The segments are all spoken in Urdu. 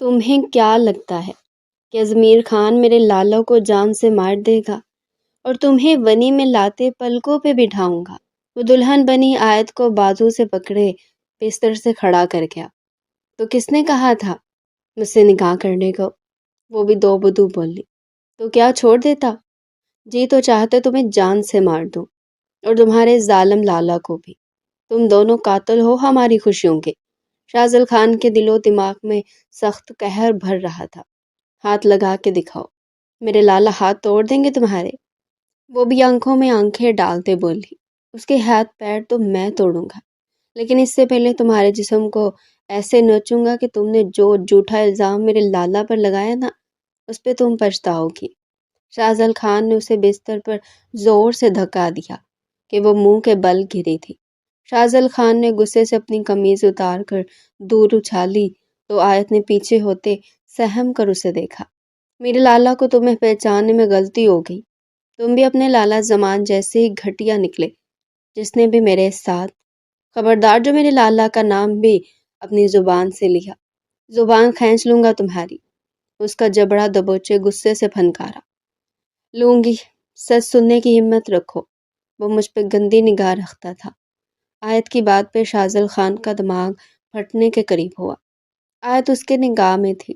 تمہیں کیا لگتا ہے کہ ازمیر خان میرے لالا کو جان سے مار دے گا اور تمہیں ونی میں لاتے پلکوں پہ بٹھاؤں گا؟ وہ دلہن بنی آیت کو بازو سے پکڑے بستر سے کھڑا کر گیا۔ تو کس نے کہا تھا مجھ سے نکاح کرنے کو؟ وہ بھی دو بدو بولی۔ تو کیا چھوڑ دیتا؟ جی تو چاہتے تمہیں جان سے مار دوں اور تمہارے ظالم لالا کو بھی۔ تم دونوں قاتل ہو ہماری خوشیوں کے۔ شاہزل خان کے دل و دماغ میں سخت قہر بھر رہا تھا۔ ہاتھ لگا کے دکھاؤ، میرے لالا ہاتھ توڑ دیں گے تمہارے۔ وہ بھی آنکھوں میں آنکھیں ڈالتے بولی، اس کے ہاتھ پیر تو میں توڑوں گا، لیکن اس سے پہلے تمہارے جسم کو ایسے نوچوں گا کہ تم نے جو جھوٹا الزام میرے لالا پر لگایا نا، اس پہ تم پچھتاؤ گی۔ شاہزل خان نے اسے بستر پر زور سے دھکا دیا کہ وہ منہ کے بل گری تھی۔ شاہزل خان نے غصے سے اپنی قمیض اتار کر دور اچھالی تو آیت نے پیچھے ہوتے سہم کر اسے دیکھا۔ میرے لالا کو تمہیں پہچاننے میں غلطی ہو گئی، تم بھی اپنے لالا زمان جیسے ہی گھٹیا نکلے جس نے بھی میرے ساتھ۔ خبردار جو میرے لالا کا نام بھی اپنی زبان سے لیا، زبان کھینچ لوں گا تمہاری۔ اس کا جبڑا دبوچے غصے سے پھنکارا۔ لوں گی، سچ سننے کی ہمت رکھو۔ وہ مجھ پہ گندی نگاہ رکھتا تھا۔ آیت کی بات پہ شاہزل خان کا دماغ پھٹنے کے قریب ہوا۔ آیت اس کے نگاہ میں تھی،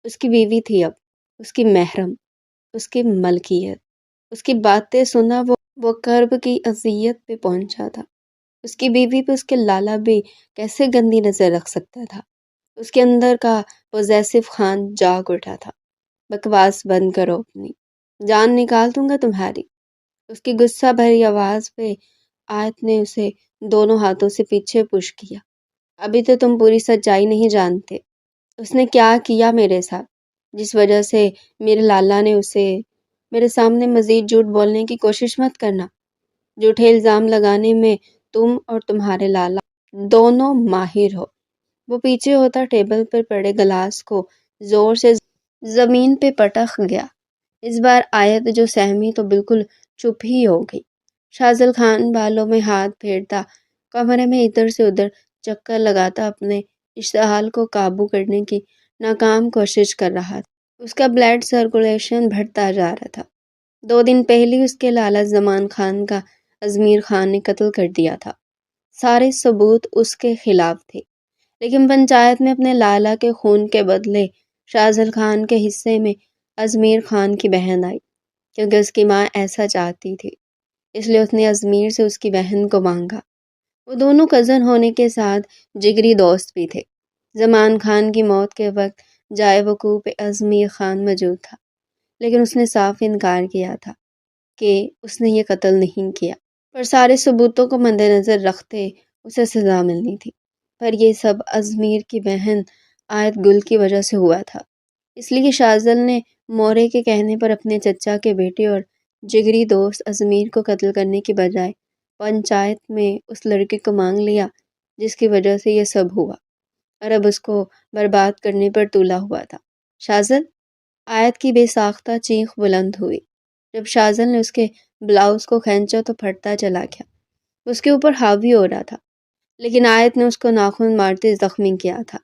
اس کی بیوی تھی اب، اس کی محرم، اس کی ملکیت۔ اس کی باتیں سنا وہ کرب کی اذیت پہ پہنچا تھا۔ اس کی بیوی پہ اس کے لالا بھی کیسے گندی نظر رکھ سکتا تھا؟ اس کے اندر کا پوزیسو خان جاگ اٹھا تھا۔ بکواس بند کرو اپنی، جان نکال دوں گا تمہاری۔ اس کی غصہ بھری آواز پہ آیت نے اسے دونوں ہاتھوں سے پیچھے پش کیا۔ ابھی تو تم پوری سچائی نہیں جانتے۔ اس نے کیا کیا میرے ساتھ جس وجہ سے میرے لالا نے اسے میرے سامنے مزید جھوٹ بولنے کی کوشش مت کرنا۔ جھوٹے الزام لگانے میں تم اور تمہارے لالا دونوں ماہر ہو۔ وہ پیچھے ہوتا ٹیبل پر پڑے گلاس کو زور سے زمین پہ پٹخ گیا۔ اس بار آیت جو سہمی تو بالکل چپ ہی ہو گئی۔ شاہزل خان بالوں میں ہاتھ پھیرتا کمرے میں ادھر سے ادھر چکر لگاتا اپنے اشتعال کو قابو کرنے کی ناکام کوشش کر رہا تھا۔ اس کا بلڈ سرکولیشن بڑھتا جا رہا تھا۔ 2 دن پہلے اس کے لالا زمان خان کا ازمیر خان نے قتل کر دیا تھا۔ سارے ثبوت اس کے خلاف تھے، لیکن پنچایت میں اپنے لالا کے خون کے بدلے شاہزل خان کے حصے میں ازمیر خان کی بہن آئی، کیونکہ اس کی ماں ایسا چاہتی تھی، اس لیے اس نے ازمیر سے اس کی بہن کو مانگا۔ وہ دونوں کزن ہونے کے ساتھ جگری دوست بھی تھے۔ زمان خان کی موت کے وقت جائے وقوع پہ ازمیر خان موجود تھا، لیکن اس نے صاف انکار کیا تھا کہ اس نے یہ قتل نہیں کیا، پر سارے ثبوتوں کو مد نظر رکھتے اسے سزا ملنی تھی۔ پر یہ سب ازمیر کی بہن آیت گل کی وجہ سے ہوا تھا، اس لیے شاہزل نے مورے کے کہنے پر اپنے چچا کے بیٹے اور جگری دوست ازمیر کو قتل کرنے کی بجائے پنچایت میں اس لڑکے کو مانگ لیا جس کی وجہ سے یہ سب ہوا، اور اب اس کو برباد کرنے پر تولا ہوا تھا۔ شاہزل! آیت کی بے ساختہ چیخ بلند ہوئی۔ جب شاہزل نے اس کے بلاؤز کو کھینچا تو پھٹتا چلا گیا، اس کے اوپر حاوی ہو رہا تھا، لیکن آیت نے اس کو ناخن مارتے زخمی کیا تھا۔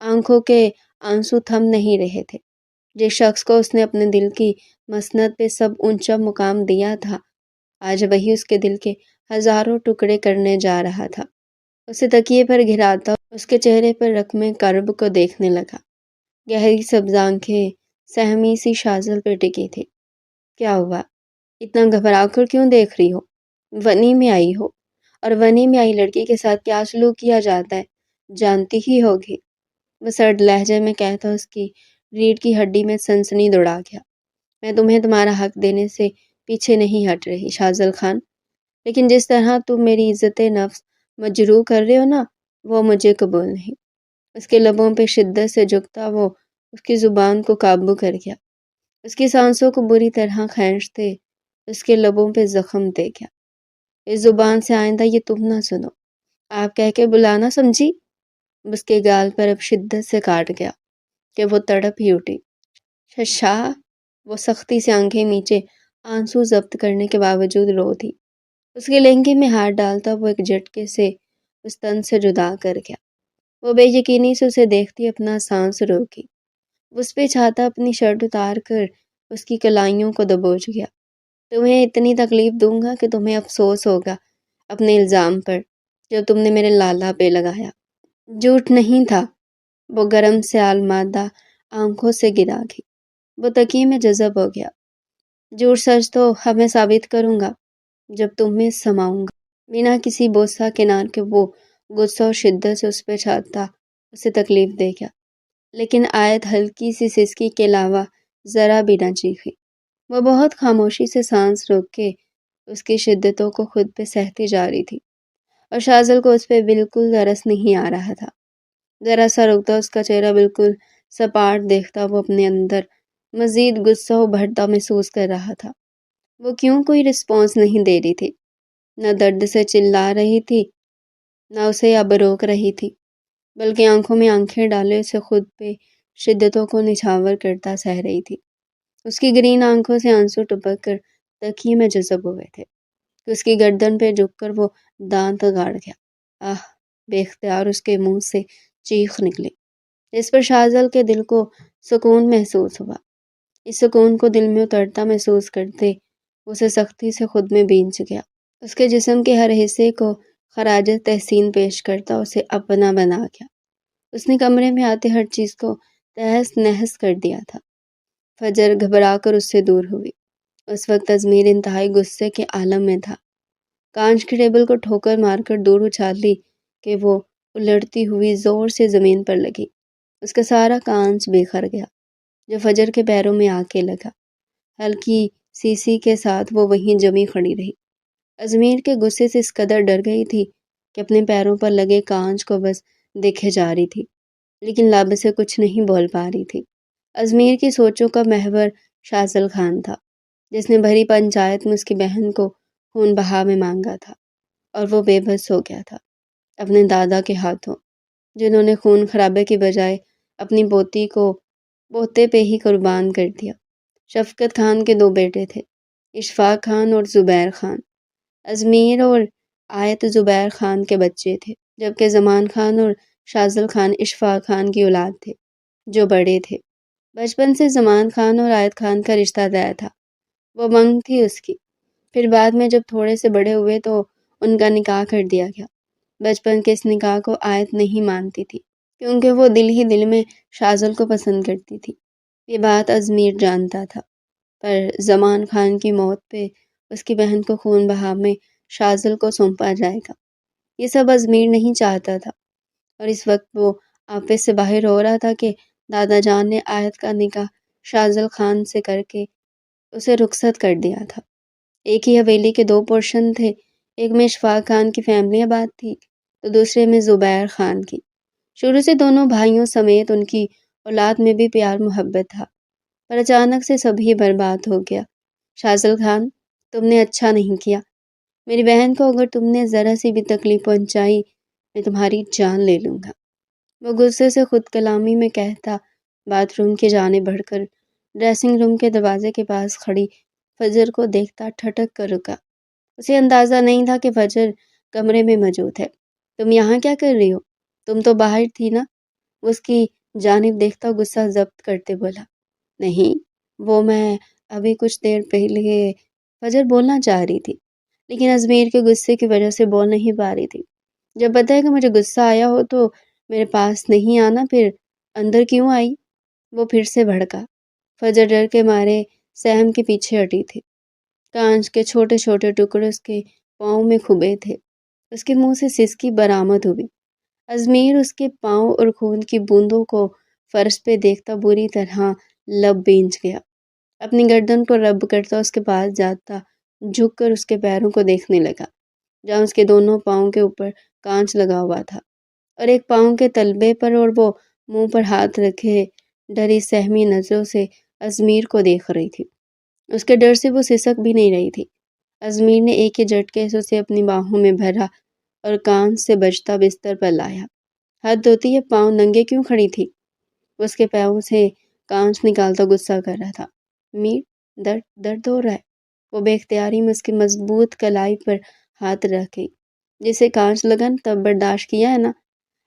آنکھوں کے آنسو تھم نہیں رہے تھے۔ جس شخص کو اس نے اپنے دل کی مسند پہ سب اونچا مقام دیا تھا، آج وہی اس کے دل کے ہزاروں ٹکڑے کرنے جا رہا تھا۔ اسے تکیے پر گھراتا اس کے چہرے پر رقم کرب کو دیکھنے لگا۔ گہری سبز آنکھیں سہمی سی شاہزل پہ ٹکی تھی۔ کیا ہوا؟ اتنا گھبرا کر کیوں دیکھ رہی ہو؟ ونی میں آئی ہو، اور ونی میں آئی لڑکی کے ساتھ کیا سلوک کیا جاتا ہے جانتی ہی ہوگی۔ وہ سرد لہجے میں کہتا اس کی ریڑھ کی ہڈی میں سنسنی دوڑا گیا۔ میں تمہیں تمہارا حق دینے سے پیچھے نہیں ہٹ رہی شاہزل خان، لیکن جس طرح تم میری عزت نفس مجروح کر رہے ہو نا، وہ مجھے قبول نہیں۔ اس کے لبوں پہ شدت سے جھکتا وہ اس کی زبان کو قابو کر گیا، اس کی سانسوں کو بری طرح کھینچتے اس کے لبوں پہ زخم دے گیا۔ اس زبان سے آئندہ یہ تم نہ سنو، آپ کہہ کے بلانا، سمجھی؟ اس کے گال پر اب شدت سے کاٹ گیا کہ وہ تڑپ ہی اٹھی۔ شاہ! وہ سختی سے آنکھیں نیچے آنسو ضبط کرنے کے باوجود رو دی۔ اس کے لہنگے میں ہاتھ ڈالتا وہ ایک جھٹکے سے اس تن سے جدا کر گیا۔ وہ بے یقینی سے اسے دیکھتی اپنا سانس روکی۔ اس پہ چھاتا اپنی شرٹ اتار کر اس کی کلائیوں کو دبوچ گیا۔ تمہیں اتنی تکلیف دوں گا کہ تمہیں افسوس ہوگا اپنے الزام پر جو تم نے میرے لالا پہ لگایا۔ جھوٹ نہیں تھا، وہ گرم سیال مادہ آنکھوں سے گرا گئی۔ وہ تکیے میں جذب ہو گیا۔ جھوٹ سچ تو اب میں ثابت کروں گا جب تمہیں سماؤں گا۔ بنا کسی بوسہ کنار کے وہ غصہ اور شدت سے اس پہ چھاتا اسے تکلیف دے گیا، لیکن آیت ہلکی سی سسکی کے علاوہ ذرا بھی نہ چیخی۔ وہ بہت خاموشی سے سانس روک کے اس کی شدتوں کو خود پہ سہتی جا رہی تھی، اور شازل کو اس پہ بالکل ترس نہیں آ رہا تھا۔ ذرا سا رکتا اس کا چہرہ بالکل سپاٹ دیکھتا وہ اپنے اندر مزید غصہ ابھرتا محسوس کر رہا تھا۔ وہ کیوں کوئی رسپانس نہیں دے رہی تھی، نہ درد سے چلا رہی تھی نہ اسے اب روک رہی تھی، بلکہ آنکھوں میں آنکھیں ڈالے اسے خود پہ شدتوں کو نچھاور کرتا سہ رہی تھی۔ اس کی گرین آنکھوں سے آنسو ٹپک کر تکیے میں جذب ہوئے تھے کہ اس کی گردن پہ جھک کر وہ دانت گاڑ گیا۔ آہ! بے اختیار اس کے منہ سے چیخ نکلی، اس پر شازل کے دل کو سکون محسوس ہوا۔ اس سکون کو دل میں اترتا محسوس کرتے اسے سختی سے خود میں بینچ گیا۔ اس کے جسم کے ہر حصے کو خراج تحسین پیش کرتا اسے اپنا بنا گیا۔ اس نے کمرے میں آتے ہر چیز کو تہس نہس کر دیا تھا۔ فجر گھبرا کر اس سے دور ہوئی۔ اس وقت ازمیر انتہائی غصے کے عالم میں تھا۔ کانچ کی ٹیبل کو ٹھوکر مار کر دور اچھال لی کہ وہ الٹتی ہوئی زور سے زمین پر لگی۔ اس کا سارا کانچ بکھر گیا جو فجر کے پیروں میں آ کے لگا۔ ہلکی سیسی کے ساتھ وہ وہیں جمی کھڑی رہی۔ ازمیر کے غصے سے اس قدر ڈر گئی تھی کہ اپنے پیروں پر لگے کانچ کو بس دیکھے جا رہی تھی، لیکن لب سے کچھ نہیں بول پا رہی تھی۔ ازمیر کی سوچوں کا محور شازل خان تھا، جس نے بھری پنچایت میں اس کی بہن کو خون بہا میں مانگا تھا، اور وہ بے بس ہو گیا تھا اپنے دادا کے ہاتھوں، جنہوں نے خون خرابے کی بجائے اپنی پوتی کو پوتے پہ ہی قربان کر دیا۔ شفقت خان کے دو بیٹے تھے، اشفاق خان اور زبیر خان۔ ازمیر اور آیت زبیر خان کے بچے تھے، جبکہ زمان خان اور شازل خان اشفاق خان کی اولاد تھے جو بڑے تھے۔ بچپن سے زمان خان اور آیت خان کا رشتہ طے تھا، وہ منگ تھی اس کی۔ پھر بعد میں جب تھوڑے سے بڑے ہوئے تو ان کا نکاح کر دیا گیا۔ بچپن کے اس نکاح کو آیت نہیں مانتی تھی، کیونکہ وہ دل ہی دل میں شازل کو پسند کرتی تھی۔ یہ بات ازمیر جانتا تھا، پر زمان خان کی موت پہ اس کی بہن کو خون بہا میں شازل کو سونپا جائے گا، یہ سب ازمیر نہیں چاہتا تھا۔ اور اس وقت وہ آپے سے باہر ہو رہا تھا کہ دادا جان نے آیت کا نکاح شازل خان سے کر کے اسے رخصت کر دیا تھا۔ ایک ہی حویلی کے دو پورشن تھے، ایک میں اشفاق خان کی فیملی آباد تھی تو دوسرے میں زبیر خان کی۔ شروع سے دونوں بھائیوں سمیت ان کی اولاد میں بھی پیار محبت تھا، پر اچانک سے سبھی برباد ہو گیا۔ شازل خان، تم نے اچھا نہیں کیا۔ میری بہن کو اگر تم نے ذرا سی بھی تکلیف پہنچائی میں تمہاری جان لے لوں گا۔ وہ غصے سے خود کلامی میں کہتا باتھ روم کی جانب بڑھ کر ڈریسنگ روم کے دروازے کے پاس کھڑی فجر کو دیکھتا ٹھٹک کر رکا۔ اسے اندازہ نہیں تھا کہ فجر کمرے میں موجود ہے۔ تم یہاں کیا کر رہی ہو؟ تم تو باہر تھی نا؟ اس کی جانب دیکھتا غصہ ضبط کرتے بولا۔ نہیں، وہ میں ابھی کچھ دیر پہلے فجر بولنا چاہ رہی تھی، لیکن ازمیر کے غصے کی وجہ سے بول نہیں پا رہی تھی۔ جب پتہ ہے کہ مجھے غصہ آیا ہو تو میرے پاس نہیں آنا، پھر اندر کیوں آئی؟ وہ پھر سے بھڑکا۔ فجر ڈر کے مارے سہم کے پیچھے ہٹی تھی۔ کانچ کے چھوٹے چھوٹے ٹکڑے اس کے پاؤں میں کھبے تھے۔ اس کے منہ سے سسکی برآمد ہوئی۔ ازمیر اس کے پاؤں اور خون کی بوندوں کو فرش پہ دیکھتا بری طرح لب بینچ گیا۔ اپنی گردن کو رب کرتا اس کے پاس جاتا جھک کر اس کے پیروں کو دیکھنے لگا، جہاں اس کے دونوں پاؤں کے اوپر کانچ لگا ہوا تھا، اور ایک پاؤں کے تلبے پر، اور وہ منہ پر ہاتھ رکھے ڈری سہمی نظروں سے ازمیر کو دیکھ رہی تھی۔ اس کے ڈر سے وہ سسک بھی نہیں رہی تھی۔ ازمیر نے ایک ہی جھٹکے سے اسے اپنی باہوں میں بھرا اور کان سے بجتا بستر پر لایا۔ حد ہوتی ہے، پاؤں ننگے کیوں کھڑی تھی؟ اس کے پاؤں سے کانچ نکالتا غصہ کر رہا تھا۔ میر، درد ہو رہا ہے؟ وہ بے اختیاری میں اس کی مضبوط کلائی پر ہاتھ رکھ گئی۔ جسے کانچ لگن تب برداشت کیا ہے نا،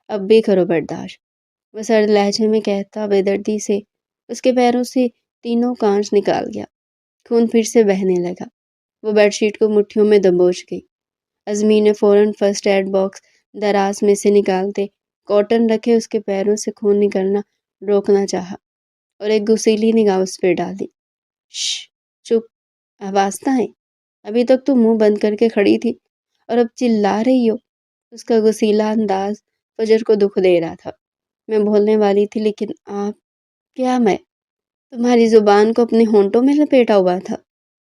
اب بھی کرو برداشت، وہ سرد لہجے میں کہتا بے دردی سے۔ اس کے پیروں سے تینوں کانچ نکال گیا، خون پھر سے بہنے لگا۔ وہ بیڈ شیٹ کو مٹھیوں میں دبوچ گئی۔ ازمیر نے فوراً فرسٹ ایڈ باکس دراز میں سے نکالتے کاٹن رکھے اس کے پیروں سے خون نکلنا روکنا چاہا اور ایک گسیلی نگاہ اس پہ ڈالی۔ شش، چپ، آواز نہ آئے، ابھی تک تو منہ بند کر کے کھڑی تھی اور اب چلا رہی ہو۔ اس کا گسیلا انداز فجر کو دکھ دے رہا تھا۔ میں بولنے والی تھی لیکن آپ، کیا میں تمہاری زبان کو اپنے ہونٹوں میں لپیٹا ہوا تھا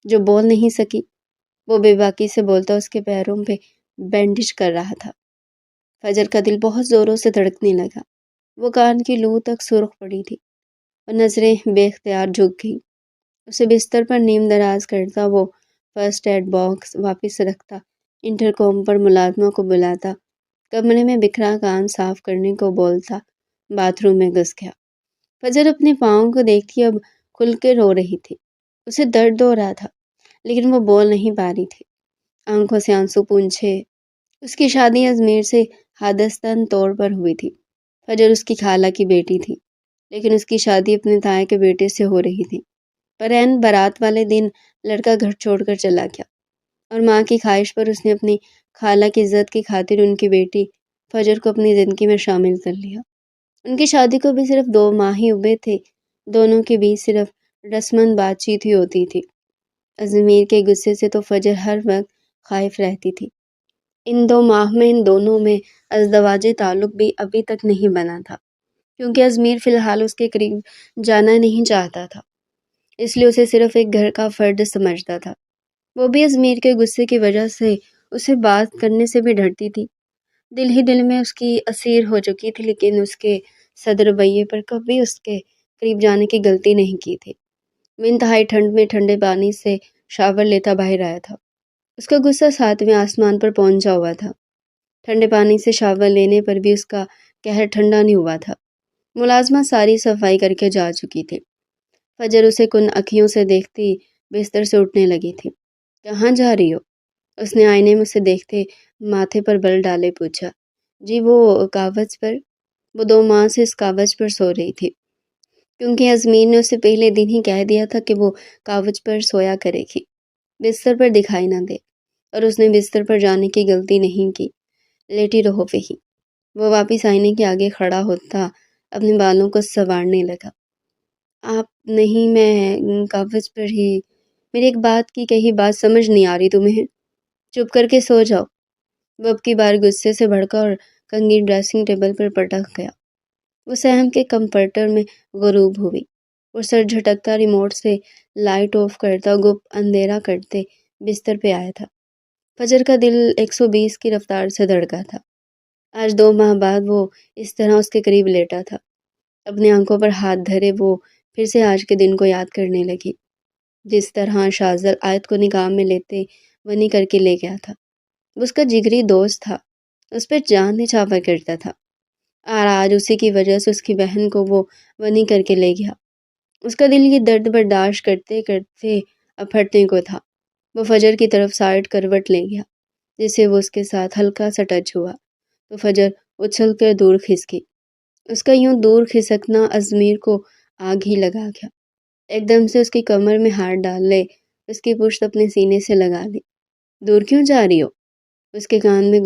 جو بول نہیں سکی۔ وہ بے باکی سے بولتا اس کے پیروں پہ بینڈیج کر رہا تھا۔ فجر کا دل بہت زوروں سے دھڑکنے لگا۔ وہ کان کی لو تک سرخ پڑی تھی اور نظریں بے اختیار جھک گئی۔ اسے بستر پر نیم دراز کرتا وہ فرسٹ ایڈ باکس واپس رکھتا، انٹرکام پر ملازمہ کو بلاتا، کمرے میں بکھرا کان صاف کرنے کو بولتا، باتھ روم میں گھس گیا۔ فجر اپنے پاؤں کو دیکھتی اب کھل کے رو رہی تھی۔ اسے درد ہو رہا تھا لیکن وہ بول نہیں پا رہی تھی۔ آنکھوں سے آنسو پونچھے۔ اس کی شادی ازمیر سے حادثتاً طور پر ہوئی تھی۔ فجر اس کی خالہ کی بیٹی تھی لیکن اس کی شادی اپنے تایا کے بیٹے سے ہو رہی تھی۔ پر عین بارات والے دن لڑکا گھر چھوڑ کر چلا گیا اور ماں کی خواہش پر اس نے اپنی خالہ کی عزت کی خاطر ان کی بیٹی فجر کو اپنی زندگی میں شامل کر لیا۔ ان کی شادی کو بھی صرف 2 ماہ ہی ہوئے تھے۔ دونوں کے بیچ صرف رسماً بات چیت ہی ہوتی تھی۔ ازمیر کے غصے سے تو فجر ہر وقت خائف رہتی تھی۔ ان 2 ماہ میں ان دونوں میں ازدواجی تعلق بھی ابھی تک نہیں بنا تھا کیونکہ ازمیر فی الحال اس کے قریب جانا نہیں چاہتا تھا، اس لیے اسے صرف ایک گھر کا فرد سمجھتا تھا۔ وہ بھی ازمیر کے غصے کی وجہ سے اسے بات کرنے سے بھی ڈرتی تھی۔ دل ہی دل میں اس کی اسیر ہو چکی تھی لیکن اس کے صدر رویے پر کبھی اس کے قریب جانے کی غلطی نہیں کی تھی۔ وہ انتہائی ٹھنڈ میں ٹھنڈے پانی سے شاور لیتا باہر آیا تھا۔ اس کا غصہ 7ویں آسمان پر پہنچا ہوا تھا۔ ٹھنڈے پانی سے شاور لینے پر بھی اس کا قہر ٹھنڈا نہیں ہوا تھا۔ ملازمہ ساری صفائی کر کے جا چکی تھی۔ فجر اسے کن اکھیوں سے دیکھتی بستر سے اٹھنے لگی تھی۔ کہاں جا رہی ہو؟ اس نے آئینے میں اسے دیکھتے ماتھے پر بل ڈالے پوچھا۔ جی وہ کاغذ پر۔ وہ 2 ماہ سے اس کاغذ پر سو رہی تھی کیونکہ ازمیر نے اسے پہلے دن ہی کہہ دیا تھا کہ وہ کاغذ پر سویا کرے گی، بستر پر دکھائی نہ دے، اور اس نے بستر پر جانے کی غلطی نہیں کی۔ لیٹی رہو وہی۔ وہ واپس آئینے کے آگے کھڑا ہوتا اپنے بالوں کو سنوارنے لگا۔ آپ نہیں، میں کاغذ پر ہی، میری ایک بات کی کہی بات سمجھ نہیں آ رہی تمہیں؟ چپ کر کے سو جاؤ۔ وہ اب کی بار غصے سے بھڑکا اور کنگھی ڈریسنگ ٹیبل پر پٹک گیا۔ وہ سہم کے کمفرٹر میں غروب ہوئی اور سر جھٹکتا ریموٹ سے لائٹ آف کرتا گپ اندھیرا کرتے بستر پہ آیا تھا۔ فجر کا دل 120 کی رفتار سے دھڑکا تھا۔ آج 2 ماہ بعد وہ اس طرح اس کے قریب لیٹا تھا۔ اپنی آنکھوں پر ہاتھ دھرے وہ پھر سے آج کے دن کو یاد کرنے لگی، جس طرح شاذر آیت کو نکاح میں لیتے ونی کر کے لے گیا تھا۔ وہ اس کا جگری دوست تھا، اس پہ جان نچھاور کرتا تھا، اور آج اسی کی وجہ سے اس کی بہن کو وہ ونی کر کے لے گیا۔ اس کا دل یہ درد برداشت کرتے کرتے اب پھٹنے کو تھا۔ وہ فجر کی طرف سائڈ کروٹ لے گیا، جس سے وہ اس کے ساتھ ہلکا سا ٹچ ہوا تو فجر اچھل کر دور کھسک گئی۔ اس کا یوں دور کھسکنا ازمیر کو آگ ہی لگا گیا۔ ایک دم سے اس کی کمر میں ہاتھ ڈال لے، اس کی پشت اپنے سینے سے لگا لی۔ دور کیوں جا رہی ہو؟ اس کے کان میں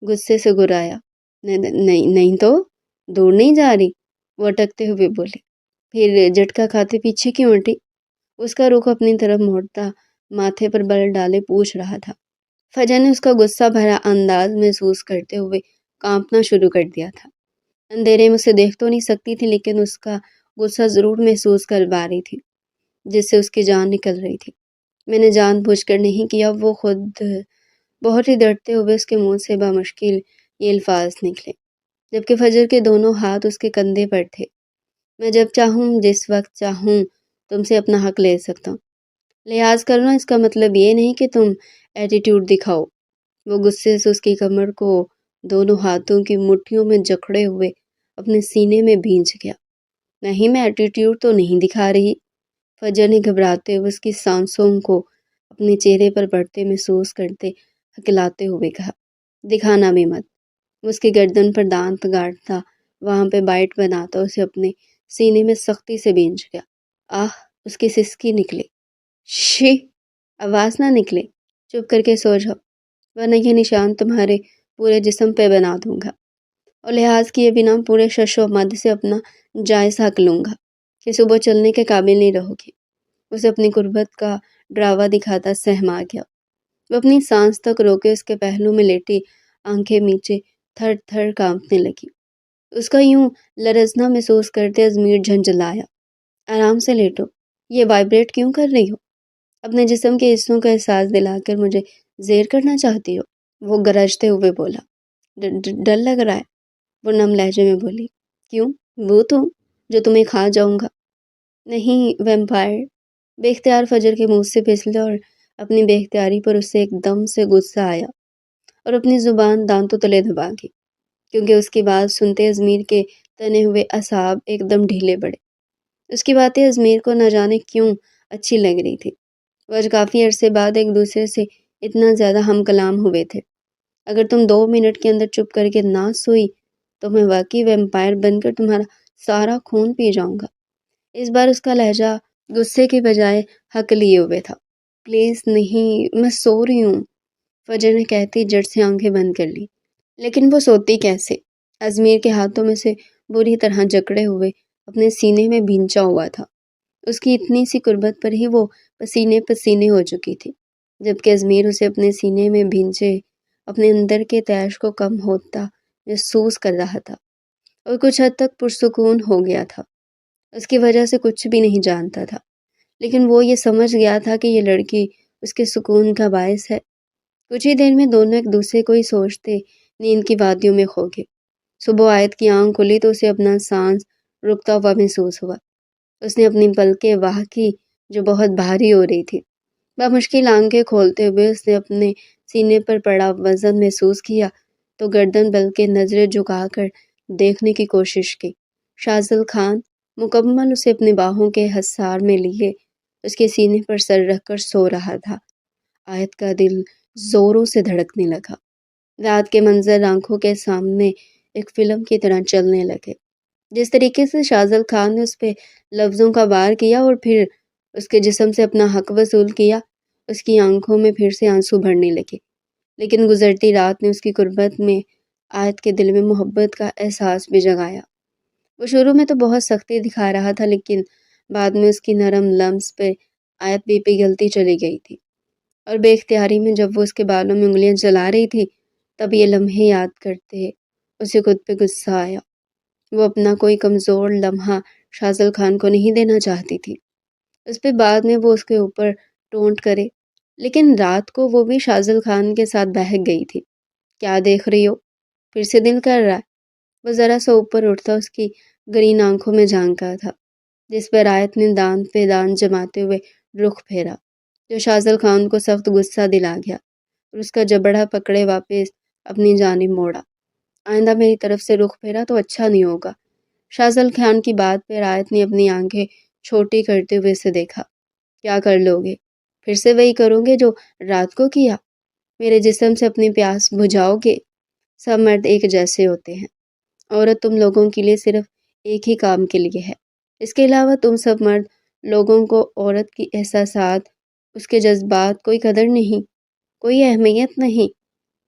غصے سے گرایا۔ نہیں تو، دور نہیں جا رہی، وہ اٹکتے ہوئے بولے۔ پھر جھٹکا کھاتے پیچھے کیوں ہٹی؟ اس کا رخ اپنی طرف موڑتا ماتھے پر بل ڈالے پوچھ رہا تھا۔ فجر نے اس کا غصہ بھرا انداز محسوس کرتے ہوئے کانپنا شروع کر دیا تھا۔ اندھیرے میں اسے دیکھ تو نہیں سکتی تھی لیکن اس کا غصہ ضرور محسوس کر پا رہی تھی، جس سے اس کی جان نکل رہی تھی۔ میں نے جان بوجھ کر نہیں کیا، وہ خود۔ بہت ہی ڈرتے ہوئے اس کے منہ سے بامشکل یہ الفاظ نکلے، جبکہ فجر کے دونوں ہاتھ اس کے کندھے پر تھے۔ میں جب چاہوں، جس وقت چاہوں تم سے اپنا حق لے سکتا ہوں۔ لحاظ کرنا اس کا مطلب یہ نہیں کہ تم ایٹیٹیوڈ دکھاؤ۔ وہ غصے سے اس کی کمر کو دونوں ہاتھوں کی مٹھیوں میں جکڑے ہوئے اپنے سینے میں بھینچ گیا۔ نہیں، میں ایٹیٹیوڈ تو نہیں دکھا رہی، فجر نے گھبراتے ہوئے اس کی سانسوں کو اپنے چہرے پر بڑھتے محسوس کرتے ہکلاتے ہوئے کہا۔ دکھانا بھی مت۔ وہ اس کی گردن پر دانت گاڑتا، وہاں پہ بائٹ بناتا اسے اپنے سینے میں سختی سے بھینچ گیا۔ آہ! اس کی سسکی نکلی۔ شی! آواز نہ نکلے، چپ کر کے سو جاؤ، ورنہ یہ نشان تمہارے پورے جسم پہ بنا دوں گا، اور لحاظ کیے بنا پورے شش و مد سے اپنا جائز حق لوں گا کہ صبح چلنے کے قابل نہیں رہو گی۔ اسے اپنی قربت کا ڈراوا دکھاتا سہما گیا۔ وہ اپنی سانس تک روکے اس کے پہلو میں لیٹی آنکھیں میچے تھر تھر کانپنے لگی۔ اس کا یوں لرزنا محسوس کرتے ازمیر جھنجھلایا۔ آرام سے لیٹو، یہ وائبریٹ کیوں کر رہی ہو؟ اپنے جسم کے حصوں کا احساس دلا کر مجھے زیر کرنا چاہتی ہو؟ وہ گرجتے ہوئے بولا۔ ڈر لگ رہا ہے؟ وہ نم لہجے میں بولی۔ کیوں؟ بھوت ہوں جو تمہیں کھا جاؤں گا؟ نہیں، ویمپائر۔ بے اختیار فجر کے منہ سے پھسلے اور اپنی بے اختیاری پر اسے ایک دم سے غصہ آیا اور اپنی زبان دانتوں تلے دبا گئی، کیونکہ اس کی بات سنتے ازمیر کے تنے ہوئے اعصاب ایک دم ڈھیلے پڑے۔ اس کی باتیں ازمیر کو نہ جانے کیوں اچھی لگ رہی تھی۔ وہ آج کافی عرصے بعد ایک دوسرے سے اتنا زیادہ ہم کلام ہوئے تھے۔ اگر تم 2 منٹ کے اندر چپ کر کے نہ سوئی تو میں واقعی ویمپائر بن کر تمہارا سارا خون پی جاؤں گا۔ اس بار اس کا لہجہ غصے کے بجائے حق لیے ہوئے تھا۔ پلیز نہیں، میں سو رہی ہوں، فجر نے کہتی جٹ سے آنکھیں بند کر لی۔ لیکن وہ سوتی کیسے؟ ازمیر کے ہاتھوں میں سے بری طرح جکڑے ہوئے اپنے سینے میں بھینچا ہوا تھا۔ اس کی اتنی سی قربت پر ہی وہ پسینے پسینے ہو چکی تھی، جبکہ ازمیر اسے اپنے سینے میں بھینچے اپنے اندر کے تیش کو کم ہوتا محسوس کر رہا تھا اور کچھ حد تک پرسکون ہو گیا تھا۔ اس کی وجہ سے کچھ بھی نہیں جانتا تھا، لیکن وہ یہ سمجھ گیا تھا کہ یہ لڑکی اس کے سکون کا باعث ہے۔ کچھ ہی دیر میں دونوں ایک دوسرے کو ہی سوچتے نیند کی وادیوں میں کھو گئے۔ صبح آیت کی آنکھ کھلی تو اسے اپنا سانس رکتا ہوا محسوس ہوا۔ اس نے اپنی پلکیں واہ کی جو بہت بھاری ہو رہی تھی۔ بمشکل آنکھیں کھولتے ہوئے اس نے اپنے سینے پر پڑا وزن محسوس کیا تو گردن بلکہ نظریں جھکا کر دیکھنے کی کوشش کی۔ شاذل خان مکمل اسے اپنے باہوں کے حصار میں لیے اس کے سینے پر سر رکھ کر سو رہا تھا۔ آیت کا دل زوروں سے دھڑکنے لگا۔ رات کے منظر آنکھوں کے سامنے ایک فلم کی طرح چلنے لگے۔ جس طریقے سے شاذل خان نے اس پہ لفظوں کا وار کیا اور پھر اس کے جسم سے اپنا حق وصول کیا، اس کی آنکھوں میں پھر سے آنسو بھرنے لگے۔ لیکن گزرتی رات نے اس کی قربت میں آیت کے دل میں محبت کا احساس بھی جگایا۔ وہ شروع میں تو بہت سختی دکھا رہا تھا، لیکن بعد میں اس کی نرم لمس پہ آیت بھی پگھلتی چلی گئی تھی، اور بے اختیاری میں جب وہ اس کے بالوں میں انگلیاں چلا رہی تھی تب یہ لمحے یاد کرتے اسے خود پہ غصہ آیا۔ وہ اپنا کوئی کمزور لمحہ شاذل خان کو نہیں دینا چاہتی تھی۔ اس پہ بعد میں وہ اس کے اوپر ٹونٹ کرے، لیکن رات کو وہ بھی شاذل خان کے ساتھ بہک گئی تھی۔ کیا دیکھ رہی ہو؟ پھر سے دل کر رہا ہے؟ وہ ذرا سا اوپر اٹھتا اس کی گرین آنکھوں میں جھانکا تھا، جس پر آیت نے دانت پہ دانت جماتے ہوئے رخ پھیرا، جو شاذل خان کو سخت غصہ دلا گیا اور اس کا جبڑا پکڑے واپس اپنی جانب موڑا۔ آئندہ میری طرف سے رخ پھیرا تو اچھا نہیں ہوگا۔ شاذل خان کی بات پر آیت نے اپنی آنکھیں چھوٹی کرتے ہوئے اسے دیکھا۔ کیا کر لو گے؟ پھر سے وہی کرو گے جو رات کو کیا؟ میرے جسم سے اپنی پیاس بجھاؤ گے؟ سب مرد ایک جیسے ہوتے ہیں، عورت تم لوگوں کے لیے صرف ایک ہی کام کے لیے ہے۔ اس کے علاوہ تم سب مرد لوگوں کو عورت کی احساسات، اس کے جذبات کوئی قدر نہیں، کوئی اہمیت نہیں۔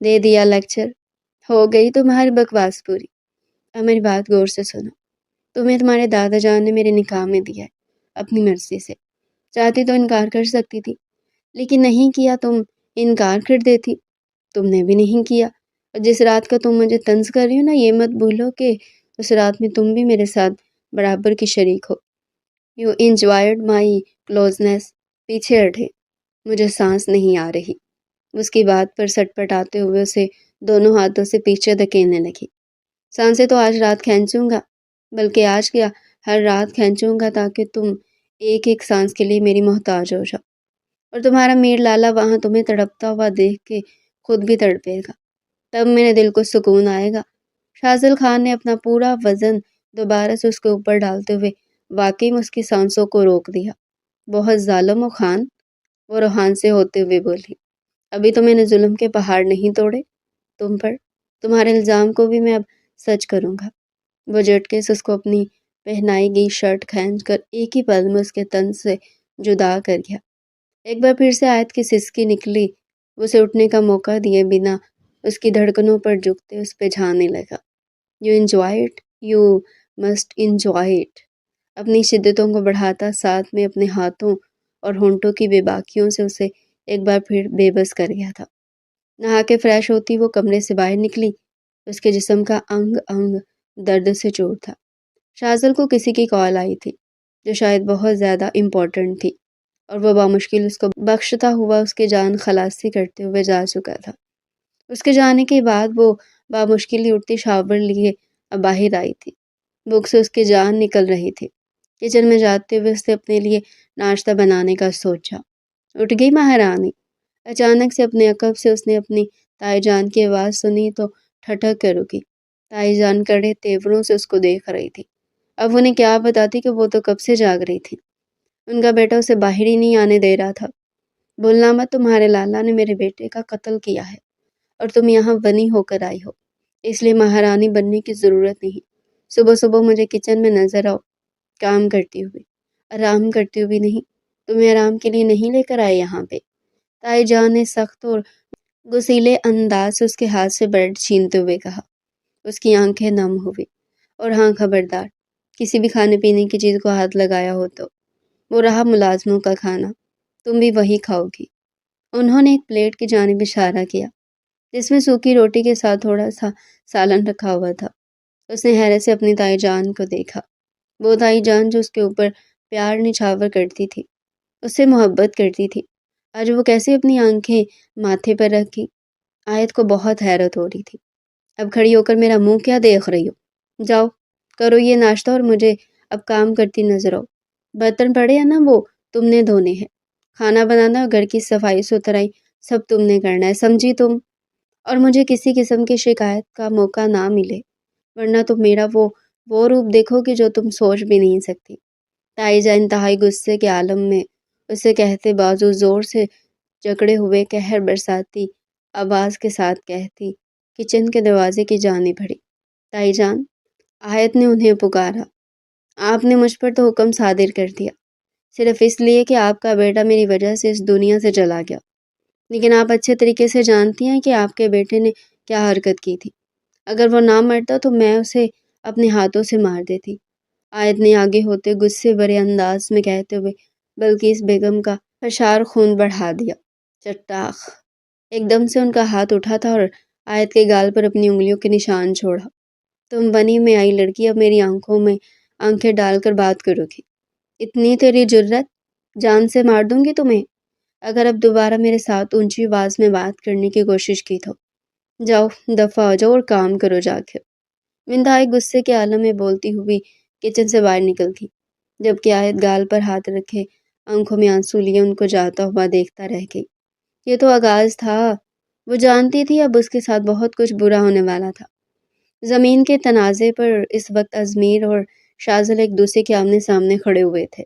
دے دیا لیکچر، ہو گئی تمہاری بکواس پوری۔ اب میری بات غور سے سنو۔ تمہیں تمہارے دادا جان نے میرے نکاح میں دیا ہے، اپنی مرضی سے۔ چاہتی تو انکار کر سکتی تھی، لیکن نہیں کیا، تم انکار کر دیتی۔ تم نے بھی نہیں کیا، اور جس رات کا تم مجھے طنز کر رہی ہو نا، یہ مت بھولو کہ اس رات میں تم بھی میرے ساتھ برابر کی شریک ہو۔ You enjoyed my closeness. پیچھے ہٹے، مجھے سانس نہیں آ رہی۔ اس کی بات پر سٹ پٹاتے ہوئے اسے دونوں ہاتھوں سے پیچھے دھکیلنے لگی۔ سانسیں تو آج رات کھینچوں گا، بلکہ آج کیا، ہر رات کھینچوں گا، تاکہ تم ایک ایک سانس کے لیے میری محتاج ہو جاؤ، اور تمہارا میر لالا وہاں تمہیں تڑپتا ہوا دیکھ کے خود بھی تڑپے گا۔ تب میرے دل کو سکون آئے گا۔ شاذل خان نے اپنا پورا وزن دوبارہ سے اس کے اوپر ڈالتے ہوئے واقعی میں اس کی سانسوں کو روک دیا۔ بہت ظالم ہو خان، وہ روحان سے ہوتے ہوئے بولی۔ ابھی تو میں نے ظلم کے پہاڑ نہیں توڑے تم پر، تمہارے الزام کو بھی میں اب سچ کروں گا۔ وہ جھٹکے سے اس کو اپنی پہنائی گئی شرٹ کھینچ کر ایک ہی پل میں اس کے تن سے جدا کر گیا۔ ایک بار پھر سے آیت کی سسکی نکلی، اسے اٹھنے کا موقع دیے بنا اس کی دھڑکنوں پر جھکتے اس پہ جھاننے لگا۔ You enjoy it, you must enjoy it. اپنی شدتوں کو بڑھاتا ساتھ میں اپنے ہاتھوں اور ہونٹوں کی بے باکیوں سے اسے ایک بار پھر بے بس کر گیا تھا۔ نہا کے فریش ہوتی وہ کمرے سے باہر نکلی، اس کے جسم کا انگ انگ درد سے چور تھا۔ شازل کو کسی کی کال آئی تھی جو شاید بہت زیادہ امپورٹنٹ تھی، اور وہ بامشکل اس کو بخشتا ہوا اس کے جان خلاصی کرتے ہوئے جا چکا تھا۔ اس کے جانے کے بعد وہ بامشکل ہی اٹھتی شاور لیے اب باہر آئی تھی۔ بک سے اس کی جان نکل رہی تھی۔ کچن میں جاتے ہوئے اس نے اپنے لیے ناشتہ بنانے کا سوچا۔ اٹھ گئی مہارانی؟ اچانک سے اپنے عقب سے اس نے اپنی تائی جان کی آواز سنی تو ٹھٹک کر رکی۔ تائی جان کڑے تیوروں سے اس کو دیکھ رہی تھی۔ اب انہیں کیا بتاتی کہ وہ تو کب سے جاگ رہی تھی۔ ان کا بیٹا اسے باہر ہی نہیں آنے دے رہا تھا۔ بولنا مت، تمہارے لالا نے میرے بیٹے کا قتل کیا ہے اور تم یہاں بنی ہو کر آئی ہو، اس لیے مہارانی بننے کی ضرورت نہیں۔ صبح صبح مجھے کچن میں نظر آؤ کام کرتی ہوئی، آرام کرتی ہوئی نہیں۔ تمہیں آرام کے لیے نہیں لے کر آئے یہاں پہ۔ تائی جان نے سخت اور غصیلے انداز سے اس کے ہاتھ سے بریڈ چھینتے ہوئے کہا۔ اس کی آنکھیں نم ہوئی۔ اور ہاں خبردار، کسی بھی کھانے پینے کی چیز کو ہاتھ لگایا ہو تو وہ رہا ملازموں کا کھانا، تم بھی وہی کھاؤ گی۔ انہوں نے ایک پلیٹ کی جانب اشارہ کیا جس میں سوکھی روٹی کے ساتھ تھوڑا سا سالن رکھا ہوا تھا۔ اس نے حیرت سے اپنی تائی جان کو دیکھا، وہ تائی جان جو اس کے اوپر پیار نچھاور کرتی تھی، اس سے محبت کرتی تھی، آج وہ کیسے اپنی آنکھیں ماتھے پر رکھی۔ آیت کو بہت حیرت ہو رہی تھی۔ اب کھڑی ہو کر میرا منہ کیا دیکھ رہی ہو؟ جاؤ کرو یہ ناشتہ اور مجھے اب کام کرتی نظر آؤ۔ برتن پڑے ہیں نا، وہ تم نے دھونے ہیں، کھانا بنانا اور گھر کی صفائی ستھرائی سب تم نے کرنا ہے، سمجھی تم؟ اور مجھے کسی قسم کی شکایت کا موقع نہ ملے، ورنہ تم میرا وہ روپ دیکھو گی جو تم سوچ بھی نہیں سکتی۔ تائی جان انتہائی غصے کے عالم میں اسے کہتے بازو زور سے جکڑے ہوئے قہر برساتی آواز کے ساتھ کہتی کچن کے دروازے کی جانب بڑھی۔ تائی جان، آیت نے انہیں پکارا، آپ نے مجھ پر تو حکم صادر کر دیا، صرف اس لیے کہ آپ کا بیٹا میری وجہ سے اس دنیا سے چلا گیا، لیکن آپ اچھے طریقے سے جانتی ہیں کہ آپ کے بیٹے نے کیا حرکت کی تھی۔ اگر وہ نہ مرتا تو میں اسے اپنے ہاتھوں سے مار دیتی۔ آیت نے آگے ہوتے غصے بھرے انداز میں کہتے ہوئے بلقیس بیگم کا فشار خون بڑھا دیا۔ چٹاخ! ایک دم سے ان کا ہاتھ اٹھا تھا اور آیت کے گال پر اپنی انگلیوں کے نشان چھوڑا۔ تم بنی میں آئی لڑکی اب میری آنکھوں میں آنکھیں ڈال کر بات کرو گی؟ اتنی تیری جرت؟ جان سے مار دوں گی تمہیں اگر اب دوبارہ میرے ساتھ اونچی آواز میں بات کرنے کی کوشش کی تو۔ جاؤ دفع ہو جاؤ اور کام کرو جا کے۔ انتہائی غصے کے عالم میں بولتی ہوئی کچن سے باہر نکل گئی، جبکہ آیت گال پر ہاتھ رکھے آنکھوں میں آنسو لیے ان کو جاتا ہوا دیکھتا رہ گئی۔ یہ تو آغاز تھا، وہ جانتی تھی اب اس کے ساتھ بہت کچھ برا ہونے والا تھا۔ زمین کے تنازع پر اس وقت ازمیر اور شازل ایک دوسرے کے آمنے سامنے کھڑے ہوئے تھے۔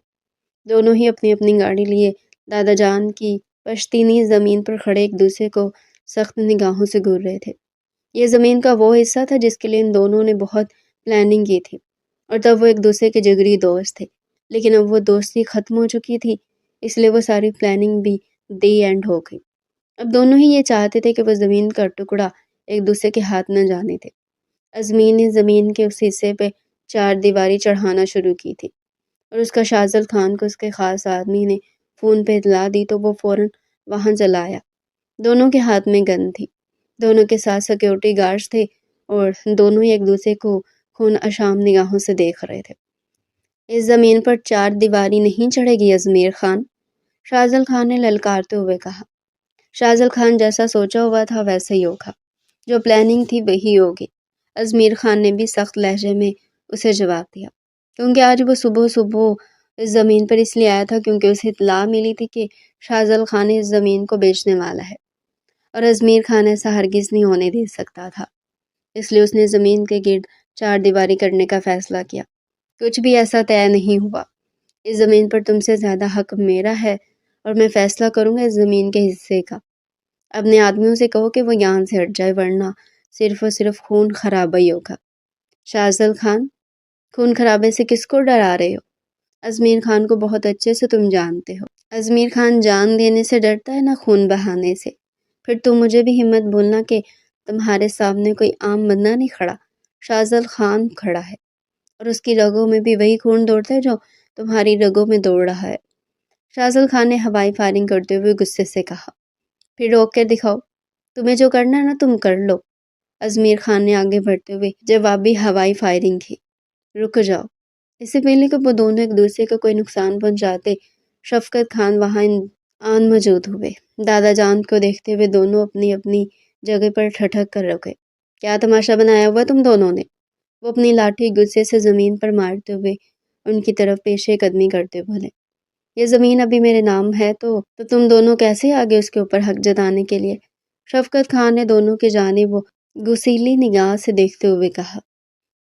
دونوں ہی اپنی اپنی گاڑی لیے دادا جان کی پشتینی زمین پر کھڑے ایک دوسرے کو سخت نگاہوں سے گور رہے تھے۔ یہ زمین کا وہ حصہ تھا جس کے لیے ان دونوں نے بہت پلاننگ کی تھی، اور تب وہ ایک دوسرے کے جگری دوست تھے، لیکن اب وہ دوستی ختم ہو چکی تھی، اس لیے وہ ساری پلاننگ بھی دی اینڈ ہو گئی۔ اب دونوں ہی یہ چاہتے تھے کہ وہ زمین کا ٹکڑا ایک دوسرے کے ہاتھ نہ جانے تھے۔ ازمین نے زمین کے اس حصے پہ چار دیواری چڑھانا شروع کی تھی، اور اس کا شازل خان کو اس کے خاص آدمی نے فون پہ اطلاع دی تو وہ فوراً وہاں چلا آیا۔ دونوں کے ہاتھ میں گن تھی، دونوں کے ساتھ سیکیورٹی گارڈز تھے، اور دونوں ہی ایک دوسرے کو خون اشام نگاہوں سے دیکھ رہے تھے۔ اس زمین پر چار دیواری نہیں چڑھے گی ازمیر خان، شازل خان نے للکارتے ہوئے کہا۔ شازل خان جیسا سوچا ہوا تھا ویسا ہی ہوگا، جو پلاننگ تھی وہی ہوگی، ازمیر خان نے بھی سخت لہجے میں اسے جواب دیا، کیونکہ آج وہ صبح صبح اس زمین پر اس لیے آیا تھا کیونکہ اسے اطلاع ملی تھی کہ شازل خان اس زمین کو بیچنے والا ہے، اور ازمیر خان ایسا ہرگز نہیں ہونے دے سکتا تھا، اس لیے اس نے زمین کے گرد چار دیواری کرنے کا فیصلہ کیا۔ کچھ بھی ایسا طے نہیں ہوا، اس زمین پر تم سے زیادہ حق میرا ہے، اور میں فیصلہ کروں گا اس زمین کے حصے کا۔ اپنے آدمیوں سے کہو کہ وہ یہاں سے ہٹ جائے، ورنہ صرف اور صرف خون خرابہ ہی ہوگا۔ شازل خان، خون خرابے سے کس کو ڈرا رہے ہو؟ ازمیر خان کو بہت اچھے سے تم جانتے ہو۔ ازمیر خان جان دینے سے ڈرتا ہے نہ خون بہانے سے۔ پھر تم مجھے بھی ہمت بولنا کہ تمہارے سامنے کوئی عام بندہ نہیں کھڑا، شاذل خان کھڑا ہے، اور اس کی رگوں میں بھی وہی خون دوڑتا ہے جو تمہاری رگوں میں دوڑ رہا ہے۔ شاذل خان نے ہوائی فائرنگ کرتے ہوئے غصے سے کہا۔ پھر روک کر دکھاؤ، تمہیں جو کرنا ہے نا تم کر لو۔ ازمیر خان نے آگے بڑھتے ہوئے جوابی ہوائی فائرنگ کی۔ رک جاؤ۔ اس سے پہلے کہ وہ دونوں ایک دوسرے کو کوئی نقصان پہنچاتے، شفقت خان وہاں آن موجود ہوئے۔ دادا جان کو دیکھتے ہوئے دونوں اپنی اپنی جگہ پر ٹھٹک کر رکے۔ کیا تماشا بنایا ہوا تم دونوں نے؟ وہ اپنی لاٹھی غصے سے زمین پر مارتے ہوئے ان کی طرف پیش قدمی کرتے بولے۔ یہ زمین ابھی میرے نام ہے تو تم دونوں کیسے آگے اس کے اوپر حق جتانے کے لیے؟ شفقت خان نے دونوں کی جانب وہ غسیلی نگاہ سے دیکھتے ہوئے کہا۔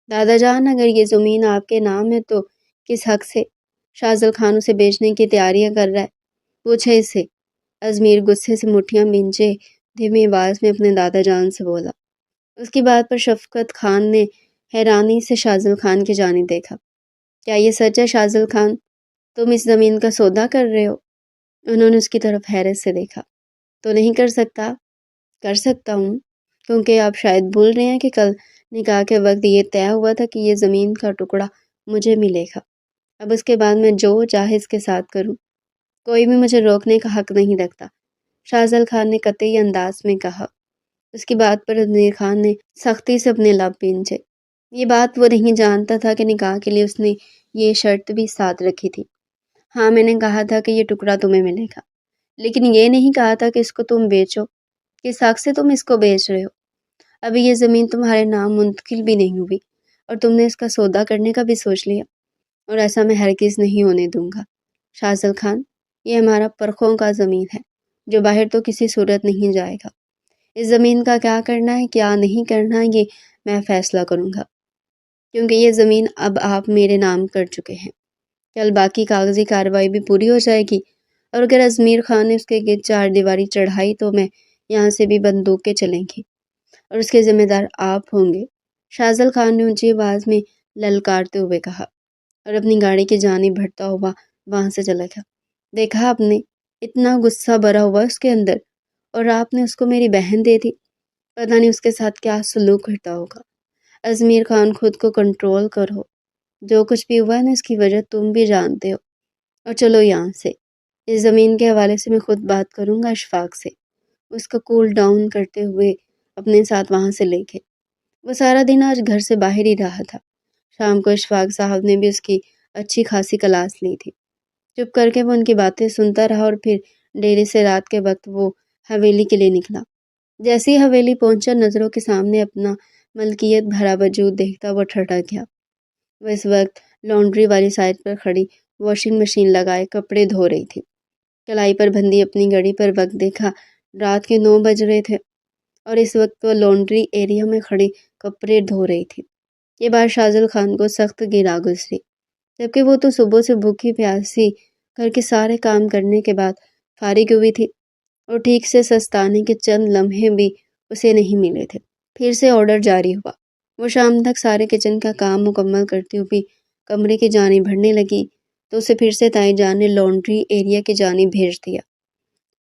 دادا جان، اگر یہ زمین آپ کے نام ہے تو کس حق سے شاذل خان اسے بیچنے کی تیاریاں کر رہا ہے؟ پوچھے اس سے۔ ازمیر غصے سے مٹھیاں بھینچے دھیمی آواز میں اپنے دادا جان سے بولا۔ اس کی بات پر شفقت خان نے حیرانی سے شاذل خان کی جانب دیکھا۔ کیا یہ سچ ہے شاذل خان؟ تم اس زمین کا سودا کر رہے ہو؟ انہوں نے اس کی طرف حیرت سے دیکھا۔ تو نہیں کر سکتا؟ کر سکتا ہوں، کیونکہ آپ شاید بھول رہے ہیں کہ کل نکاح کے وقت یہ طے ہوا تھا کہ یہ زمین کا ٹکڑا مجھے ملے گا۔ اب اس کے بعد میں جو چاہے اس کے ساتھ کروں، کوئی بھی مجھے روکنے کا حق نہیں رکھتا، شاذل خان نے قطعی انداز میں کہا۔ اس کی بات پر ازمیر خان نے سختی سے اپنے لب بھینچے۔ یہ بات وہ نہیں جانتا تھا کہ نکاح کے لیے اس نے یہ شرط بھی ساتھ رکھی تھی۔ ہاں، میں نے کہا تھا کہ یہ ٹکڑا تمہیں ملے گا، لیکن یہ نہیں کہا تھا کہ اس کو تم بیچو۔ کس حق سے تم اس کو بیچ رہے ہو؟ ابھی یہ زمین تمہارے نام منتقل بھی نہیں ہوئی اور تم نے اس کا سودا کرنے کا بھی سوچ لیا، اور ایسا میں ہرگز نہیں ہونے دوں گا۔ شاذل خان، یہ ہمارا پرکھوں کا زمین ہے جو باہر تو کسی صورت نہیں جائے گا۔ اس زمین کا کیا کرنا ہے کیا نہیں کرنا یہ میں فیصلہ کروں گا، کیونکہ یہ زمین اب آپ میرے نام کر چکے ہیں۔ کل باقی کاغذی کارروائی بھی پوری ہو جائے گی، اور اگر ازمیر خان نے اس کے گرد چار دیواری چڑھائی تو میں یہاں سے بھی بندوقیں چلیں گی اور اس کے ذمہ دار آپ ہوں گے۔ شاذل خان نے اونچی آواز میں للکارتے ہوئے کہا اور اپنی گاڑی کی جانب بڑھتا ہوا وہاں سے چلا گیا۔ دیکھا آپ نے، اتنا غصہ بھرا ہوا اس کے اندر، اور آپ نے اس کو میری بہن دے دی۔ پتہ نہیں اس کے ساتھ کیا سلوک کرتا ہوگا۔ ازمیر خان، خود کو کنٹرول کرو، جو کچھ بھی ہوا ہے نا اس کی وجہ تم بھی جانتے ہو، اور چلو یہاں سے۔ اس زمین کے حوالے سے میں خود بات کروں گا اشفاق سے۔ اس کا کول ڈاؤن کرتے ہوئے اپنے ساتھ وہاں سے لے گئے۔ وہ سارا دن آج گھر سے باہر ہی رہا تھا۔ شام کو اشفاق صاحب نے بھی اس کی اچھی خاصی کلاس لی تھی۔ چپ کر کے وہ ان کی باتیں سنتا رہا، اور پھر ڈیرے سے رات کے وقت وہ حویلی کے لیے نکلا۔ جیسے ہی حویلی پہنچا، نظروں کے سامنے اپنا ملکیت بھرا وجود دیکھتا وہ ٹھٹک گیا۔ وہ اس وقت لانڈری والی سائڈ پر کھڑی واشنگ مشین لگائے کپڑے دھو رہی تھی۔ کلائی پر بندھی اپنی گھڑی پر وقت دیکھا، رات کے 9 بج رہے تھے، اور اس وقت وہ لانڈری ایریا میں کھڑی کپڑے دھو رہی تھی۔ یہ بات شاذل خان کو سخت گرا گزری، جبکہ وہ تو صبح سے بھوکی پیاسی گھر کے سارے کام کرنے کے بعد فارغ ہوئی تھی، اور ٹھیک سے سستانے کے چند لمحے بھی اسے نہیں ملے تھے۔ پھر سے آرڈر جاری ہوا۔ وہ شام تک سارے کچن کا کام مکمل کرتی ہوئی کمرے کی جانب بڑھنے لگی تو اسے پھر سے تائی جان نے لانڈری ایریا کی جانب بھیج دیا،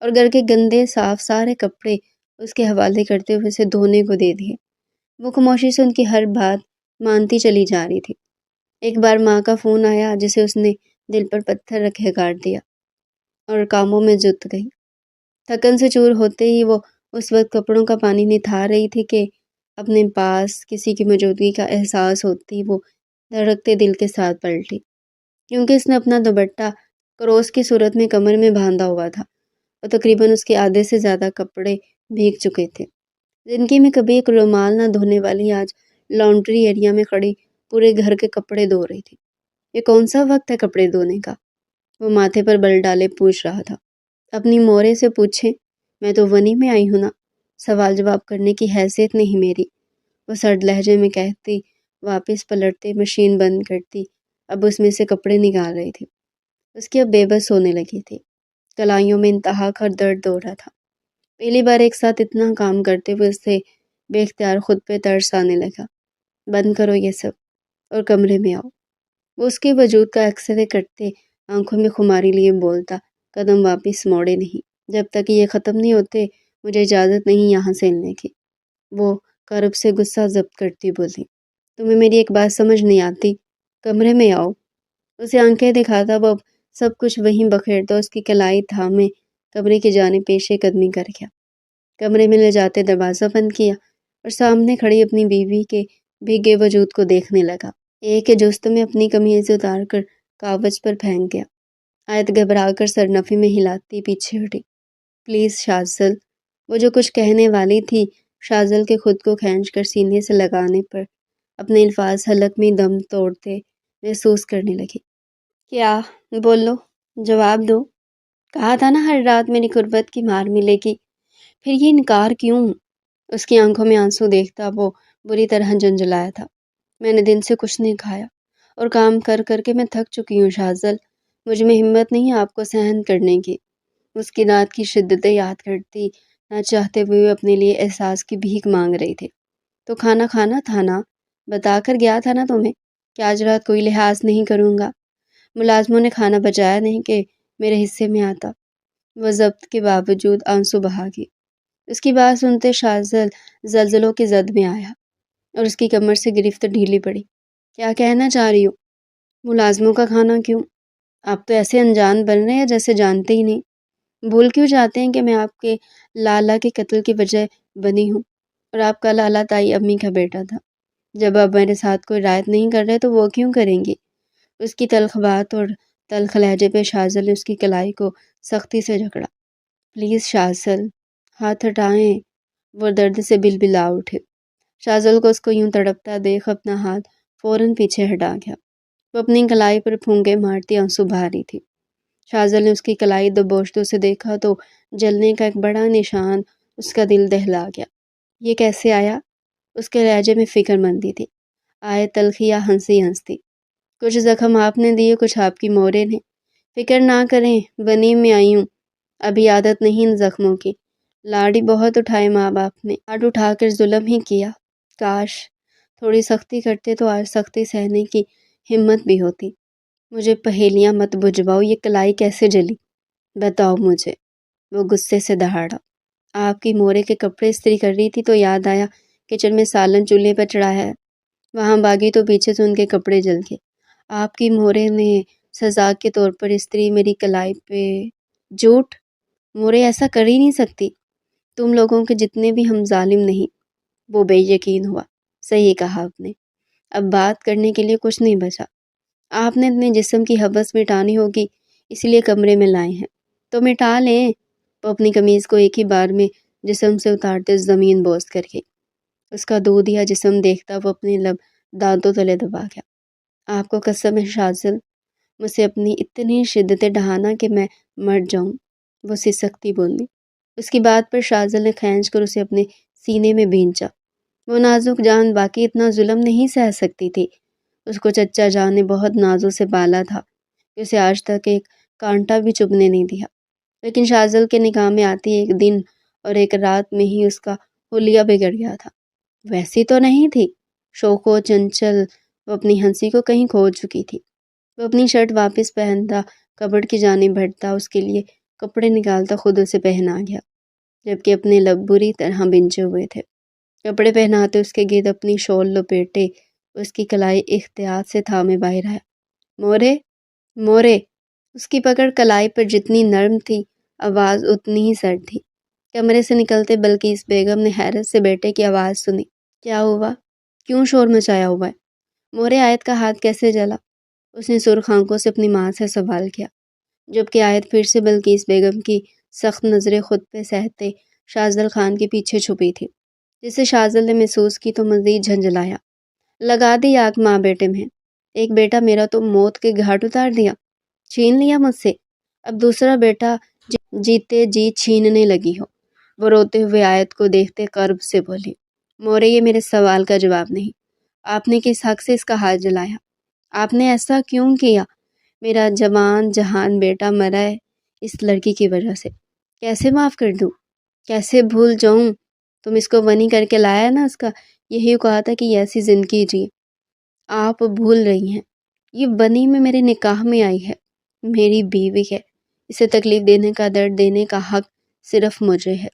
اور گھر کے گندے صاف سارے کپڑے اس کے حوالے کرتے ہوئے اسے دھونے کو دے دیے۔ وہ خاموشی سے ان کی ہر بات مانتی چلی جا رہی تھی۔ ایک بار ماں کا فون آیا جسے اس نے دل پر پتھر رکھے کاٹ دیا، اور کاموں میں جت گئی۔ تھکن سے چور ہوتے ہی وہ اس وقت کپڑوں کا پانی نتھار رہی تھی کہ اپنے پاس کسی کی موجودگی کا احساس ہوتی وہ دھڑکتے دل کے ساتھ پلٹی، کیونکہ اس نے اپنا دوپٹہ کروس کی صورت میں کمر میں باندھا ہوا تھا، اور تقریباً اس کے آدھے سے زیادہ کپڑے بھیگ چکے تھے۔ زندگی میں کبھی ایک رومال نہ دھونے والی آج لانڈری ایریا میں کھڑی پورے گھر کے کپڑے دھو رہی تھی۔ یہ کون سا وقت ہے کپڑے دھونے کا؟ وہ ماتھے پر بل ڈالے پوچھ رہا تھا۔ اپنی مورے سے پوچھیں، میں تو ونی میں آئی ہوں نا، سوال جواب کرنے کی حیثیت نہیں میری، وہ سرد لہجے میں کہتی واپس پلٹتے مشین بند کرتی۔ اب اس میں سے کپڑے نکال رہی تھی۔ اس کی اب بے بس ہونے لگی تھی، کلائیوں میں انتہا کا درد ہو رہا تھا۔ پہلی بار ایک ساتھ اتنا کام کرتے ہوئے اسے بے اختیار خود پہ ترس آنے لگا۔ بند کرو یہ سب، اور کمرے میں آؤ۔ وہ اس کے وجود کا ایکسرے کرتے آنکھوں میں خماری لیے بولتا، قدم واپس موڑے نہیں، جب تک یہ ختم نہیں ہوتے مجھے اجازت نہیں یہاں سے ہلنے کی۔ وہ کرب سے غصہ ضبط کرتی بولی، تمہیں میری ایک بات سمجھ نہیں آتی؟ کمرے میں آؤ۔ اسے آنکھیں دکھاتا وہ اب سب کچھ وہیں بکھیرتا اس کی کلائی تھامے کمرے کی جانب پیشے قدمی کر گیا۔ کمرے میں لے جاتے دروازہ بند کیا اور سامنے کھڑی اپنی بیوی کے بھیگے وجود کو دیکھنے لگا۔ ایک جست میں اپنی قمیض اتار کر کاغذ پر پھینک گیا۔ آیت گھبرا کر سرنفی میں ہلاتی پیچھے ہٹی۔ پلیز شاذل، وہ جو کچھ کہنے والی تھی شاذل کے خود کو کھینچ کر سینے سے لگانے پر اپنے الفاظ حلق میں دم توڑتے محسوس کرنے لگی۔ کیا؟ بولو، جواب دو۔ کہا تھا نا ہر رات میری قربت کی مار ملے گی، پھر یہ انکار کیوں؟ اس کی آنکھوں میں آنسو دیکھتا وہ بری طرح جھنجھلایا تھا۔ میں نے دن سے کچھ نہیں کھایا اور کام کر کر کے میں تھک چکی ہوں شاذل، مجھ میں ہمت نہیں آپ کو سہن کرنے کی۔ اس کی رات کی شدتیں یاد کرتی نہ چاہتے ہوئے اپنے لیے احساس کی بھیک مانگ رہی تھی۔ تو کھانا کھانا تھا نا، بتا کر گیا تھا نا تمہیں کہ آج رات کوئی لحاظ نہیں کروں گا۔ ملازموں نے کھانا بچایا نہیں کہ میرے حصے میں آتا۔ وہ ضبط کے باوجود آنسو بہا گئی۔ اس کی بات سنتے شاذل زلزلوں کی زد میں آیا اور اس کی کمر سے گرفت ڈھیلی پڑی۔ کیا کہنا چاہ رہی ہو؟ ملازموں کا کھانا کیوں؟ آپ تو ایسے انجان بن رہے ہیں جیسے جانتے ہی نہیں۔ بھول کیوں جاتے ہیں کہ میں آپ کے لالا کے قتل کی وجہ بنی ہوں اور آپ کا لالا تائی امی کا بیٹا تھا۔ جب آپ میرے ساتھ کوئی رعایت نہیں کر رہے تو وہ کیوں کریں گی؟ اس کی تلخ بات اور تلخ لہجے پہ شاذل نے اس کی کلائی کو سختی سے جکڑا۔ پلیز شاذل، ہاتھ ہٹائیں۔ وہ درد سے بلبلا اٹھے۔ شاذل کو اس کو یوں تڑپتا دیکھ اپنا ہاتھ فوراً پیچھے ہٹا گیا۔ وہ اپنی کلائی پر پھونکے مارتی آنسو بہا رہی تھی۔ شاذل نے اس کی کلائی دوبوشتوں سے دیکھا تو جلنے کا ایک بڑا نشان اس کا دل دہلا گیا۔ یہ کیسے آیا؟ اس کے لہجے میں فکر مندی تھی۔ آئے تلخی یا ہنسی ہنستی۔ کچھ زخم آپ نے دیے، کچھ آپ کی مورے نے۔ فکر نہ کریں، بنی میں آئی ہوں، ابھی عادت نہیں ان زخموں کی۔ لاڑی بہت اٹھائے ماں باپ نے، آڈ اٹھا کر ظلم ہی کیا۔ کاش تھوڑی سختی کرتے تو آج سختی سہنے کی ہمت بھی ہوتی۔ مجھے پہیلیاں مت بجھواؤ، یہ کلائی کیسے جلی؟ بتاؤ مجھے۔ وہ غصے سے دہاڑا۔ آپ کی مورے کے کپڑے استری کر رہی تھی تو یاد آیا کچن میں سالن چولہے پر چڑھایا ہے۔ وہاں باغی تو پیچھے سے ان کے کپڑے جل گئے۔ آپ کی مورے نے سزا کے طور پر استری میری کلائی پہ۔ جھوٹ! مورے ایسا کر ہی نہیں سکتی، تم لوگوں کے جتنے بھی ہم ظالم نہیں۔ وہ بے یقین ہوا۔ صحیح کہا آپ نے، اب بات کرنے کے لیے کچھ نہیں بچا۔ آپ نے اپنے جسم کی حوث مٹانی ہوگی اس لیے کمرے میں لائے ہیں، تو مٹا لیں۔ وہ اپنی قمیض کو ایک ہی بار میں جسم سے اتارتے زمین بوس کر گئی۔ اس کا دودھیا جسم دیکھتا وہ اپنے لب دانتوں تلے دبا گیا۔ آپ کو قسم ہے شاذل، مجھ سے اپنی اتنی شدتیں ڈھانا کہ میں مر جاؤں۔ وہ سسکتی بولی۔ اس کی بات پر شاذل نے کھینچ کر اسے اپنے سینے میں بھینچا۔ وہ نازک جان باقی اتنا ظلم نہیں سہ سکتی تھی۔ اس کو چچا جان نے بہت نازوں سے پالا تھا کہ اسے آج تک ایک کانٹا بھی چبھنے نہیں دیا، لیکن شاذل کے نکاح میں آتی ایک دن اور ایک رات میں ہی اس کا حلیہ بگڑ گیا تھا۔ ویسی تو نہیں تھی، شوق و چنچل، وہ اپنی ہنسی کو کہیں کھو چکی تھی۔ وہ اپنی شرٹ واپس پہنتا کبڈ کی جانب بڑھتا، اس کے لیے کپڑے نکالتا خود اسے پہنا گیا، جبکہ اپنے لب بری طرح بنچے ہوئے تھے۔ کپڑے پہناتے اس کے گرد اپنی شال لپیٹے اس کی کلائی احتیاط سے تھامے باہر آیا۔ مورے، مورے! اس کی پکڑ کلائی پر جتنی نرم تھی آواز اتنی ہی سرد تھی۔ کمرے سے نکلتے بلقیس بیگم نے حیرت سے بیٹے کی آواز سنی۔ کیا ہوا؟ کیوں شور مچایا ہوا ہے؟ مورے، آیت کا ہاتھ کیسے جلا؟ اس نے سرخ آنکھوں سے اپنی ماں سے سوال کیا، جبکہ آیت پھر سے بلقیس بیگم کی سخت نظریں خود پہ سہتے شاذل خان کے پیچھے چھپی تھی، جسے شاذل نے محسوس کی تو مزید جھنجھلایا۔ لگا دی آگ ماں بیٹے میں، ایک بیٹا میرا تو موت کے گھاٹ اتار دیا، چھین لیا مجھ سے، اب دوسرا بیٹا جیتے جی چھیننے لگی ہو۔ وہ روتے ہوئے آیت کو دیکھتے کرب سے بولی۔ مورے، یہ میرے سوال کا جواب نہیں، آپ نے کس حق سے اس کا ہاتھ جلایا؟ آپ نے ایسا کیوں کیا؟ میرا جوان جہان بیٹا مرا ہے اس لڑکی کی وجہ سے، کیسے معاف کر دوں؟ کیسے بھول جاؤں؟ تم اس کو ونی کر کے لایا نا، اس کا یہی کہا تھا کہ یہ ایسی زندگی جی۔ آپ بھول رہی ہیں، یہ بنی میں میرے نکاح میں آئی ہے، میری بیوی ہے، اسے تکلیف دینے کا، درد دینے کا حق صرف مجھے ہے،